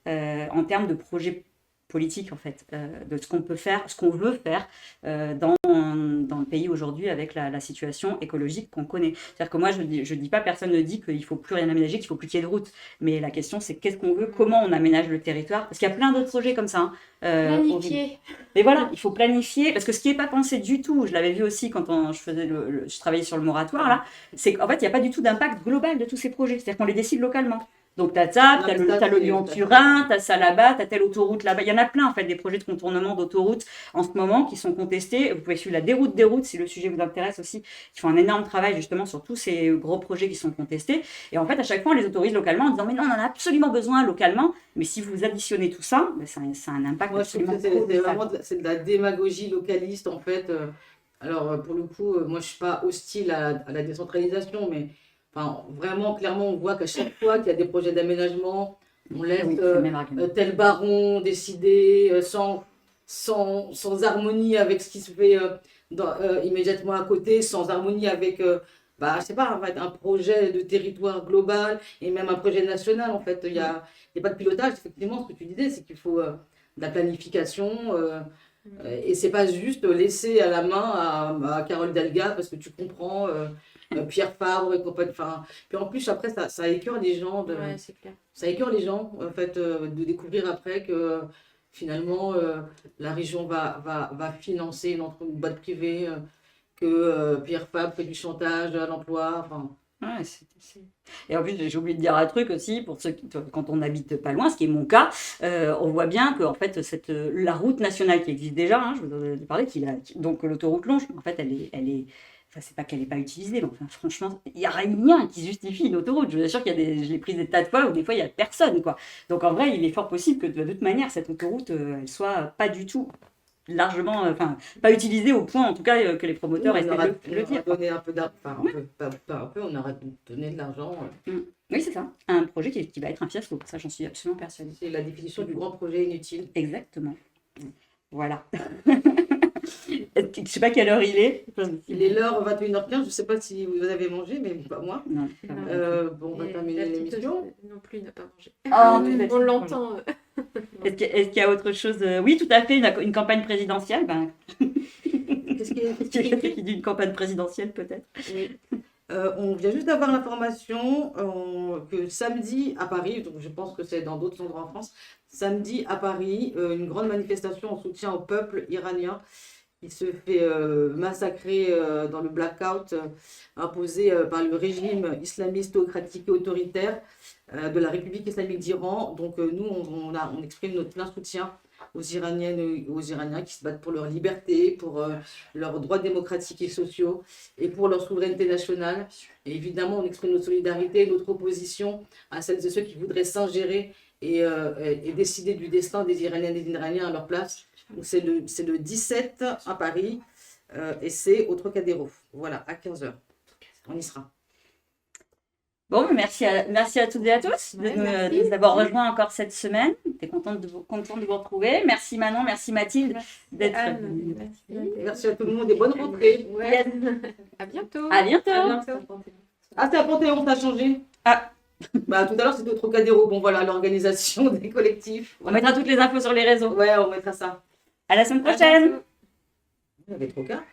en termes de projet politique, en fait, de ce qu'on peut faire, ce qu'on veut faire dans le pays aujourd'hui avec la situation écologique qu'on connaît. C'est-à-dire que moi, je dis pas, personne ne dit qu'il faut plus rien aménager, qu'il faut plus qu'il y ait de route. Mais la question, c'est qu'est-ce qu'on veut, comment on aménage le territoire. Parce qu'il y a plein d'autres projets comme ça. Planifier. Mais voilà, il faut planifier. Parce que ce qui n'est pas pensé du tout, je l'avais vu aussi quand je travaillais sur le moratoire, là, c'est qu'en fait, il n'y a pas du tout d'impact global de tous ces projets. C'est-à-dire qu'on les décide localement. Donc, tu as ça, tu as le Lyon-Turin, tu as ça là-bas, tu as telle autoroute là-bas. Il y en a plein, en fait, des projets de contournement d'autoroutes en ce moment qui sont contestés. Vous pouvez suivre la déroute des routes si le sujet vous intéresse aussi. Ils font un énorme travail, justement, sur tous ces gros projets qui sont contestés. Et en fait, à chaque fois, on les autorise localement en disant, mais non, on en a absolument besoin localement. Mais si vous additionnez tout ça, ça a un impact absolument c'est de la démagogie localiste, en fait. Alors, pour le coup, moi, je suis pas hostile à la décentralisation, mais enfin, vraiment, clairement, on voit qu'à chaque fois qu'il y a des projets d'aménagement, on laisse tel baron décider sans harmonie avec ce qui se fait immédiatement à côté, sans harmonie avec, je sais pas, en fait, un projet de territoire global et même un projet national. En fait, il y a pas de pilotage. Effectivement, ce que tu disais, c'est qu'il faut de la planification. Et c'est pas juste laisser à la main à Carole Delga parce que tu comprends. Pierre Fabre et compagnie. Enfin, puis en plus, après, ça écœure les gens. C'est clair. Ça écœure les gens, en fait, de découvrir après que finalement, la région va financer une boîte privée, que Pierre Fabre fait du chantage à l'emploi. Enfin. Ouais, Et en plus, j'ai oublié de dire un truc aussi, pour ceux quand on n'habite pas loin, ce qui est mon cas, on voit bien que en fait, la route nationale qui existe déjà, je vous en ai parlé, donc l'autoroute longe, en fait, elle est c'est pas qu'elle n'est pas utilisée, mais enfin, franchement, il n'y a rien qui justifie une autoroute. Je vous assure je l'ai prise des tas de fois où des fois il n'y a personne, quoi. Donc en vrai, il est fort possible que de toute manière, cette autoroute, elle soit pas du tout largement, pas utilisée au point, en tout cas, que les promoteurs essaient de le dire. On aurait donné un peu d'argent, on aurait donné de l'argent. Oui, c'est ça. Un projet qui va être un fiasco, ça j'en suis absolument persuadée. C'est la définition du grand projet inutile. Exactement. Voilà. Je ne sais pas quelle heure il est. Il est l'heure 21h15, je ne sais pas si vous avez mangé, mais pas moi. Non. On va terminer l'émission. Non plus, il n'a pas mangé. On l'entend. Est-ce qu'il y a autre chose? Oui, tout à fait, une campagne présidentielle. Qu'est-ce qui dit une campagne présidentielle, peut-être? Oui. On vient juste d'avoir l'information que samedi à Paris, donc je pense que c'est dans d'autres endroits en France, samedi à Paris, une grande manifestation en soutien au peuple iranien qui se fait massacrer dans le blackout imposé par le régime islamiste théocratique et autoritaire de la République islamique d'Iran. Donc nous, on exprime notre plein soutien aux Iraniennes et aux Iraniens qui se battent pour leur liberté, pour leurs droits démocratiques et sociaux et pour leur souveraineté nationale. Et évidemment, on exprime notre solidarité et notre opposition à celles et ceux qui voudraient s'ingérer et décider du destin des Iraniennes et des Iraniens à leur place. Donc c'est le 17 à Paris et c'est au Trocadéro. Voilà, à 15h. On y sera. Bon, merci à toutes et à tous de nous avoir rejoints encore cette semaine. J'étais contente de vous retrouver. Merci Manon, merci Mathilde d'être venue. Merci à tout le monde et bonne rentrée. Ouais. À bientôt. À bientôt. Ah, c'est à Panthéon, ça a changé. Ah. Bah, tout à l'heure, c'était au Trocadéro. Bon, voilà, l'organisation des collectifs. On Voilà. mettra toutes les infos sur les réseaux. Ouais, on mettra ça. À la semaine prochaine. Il y avait Troca.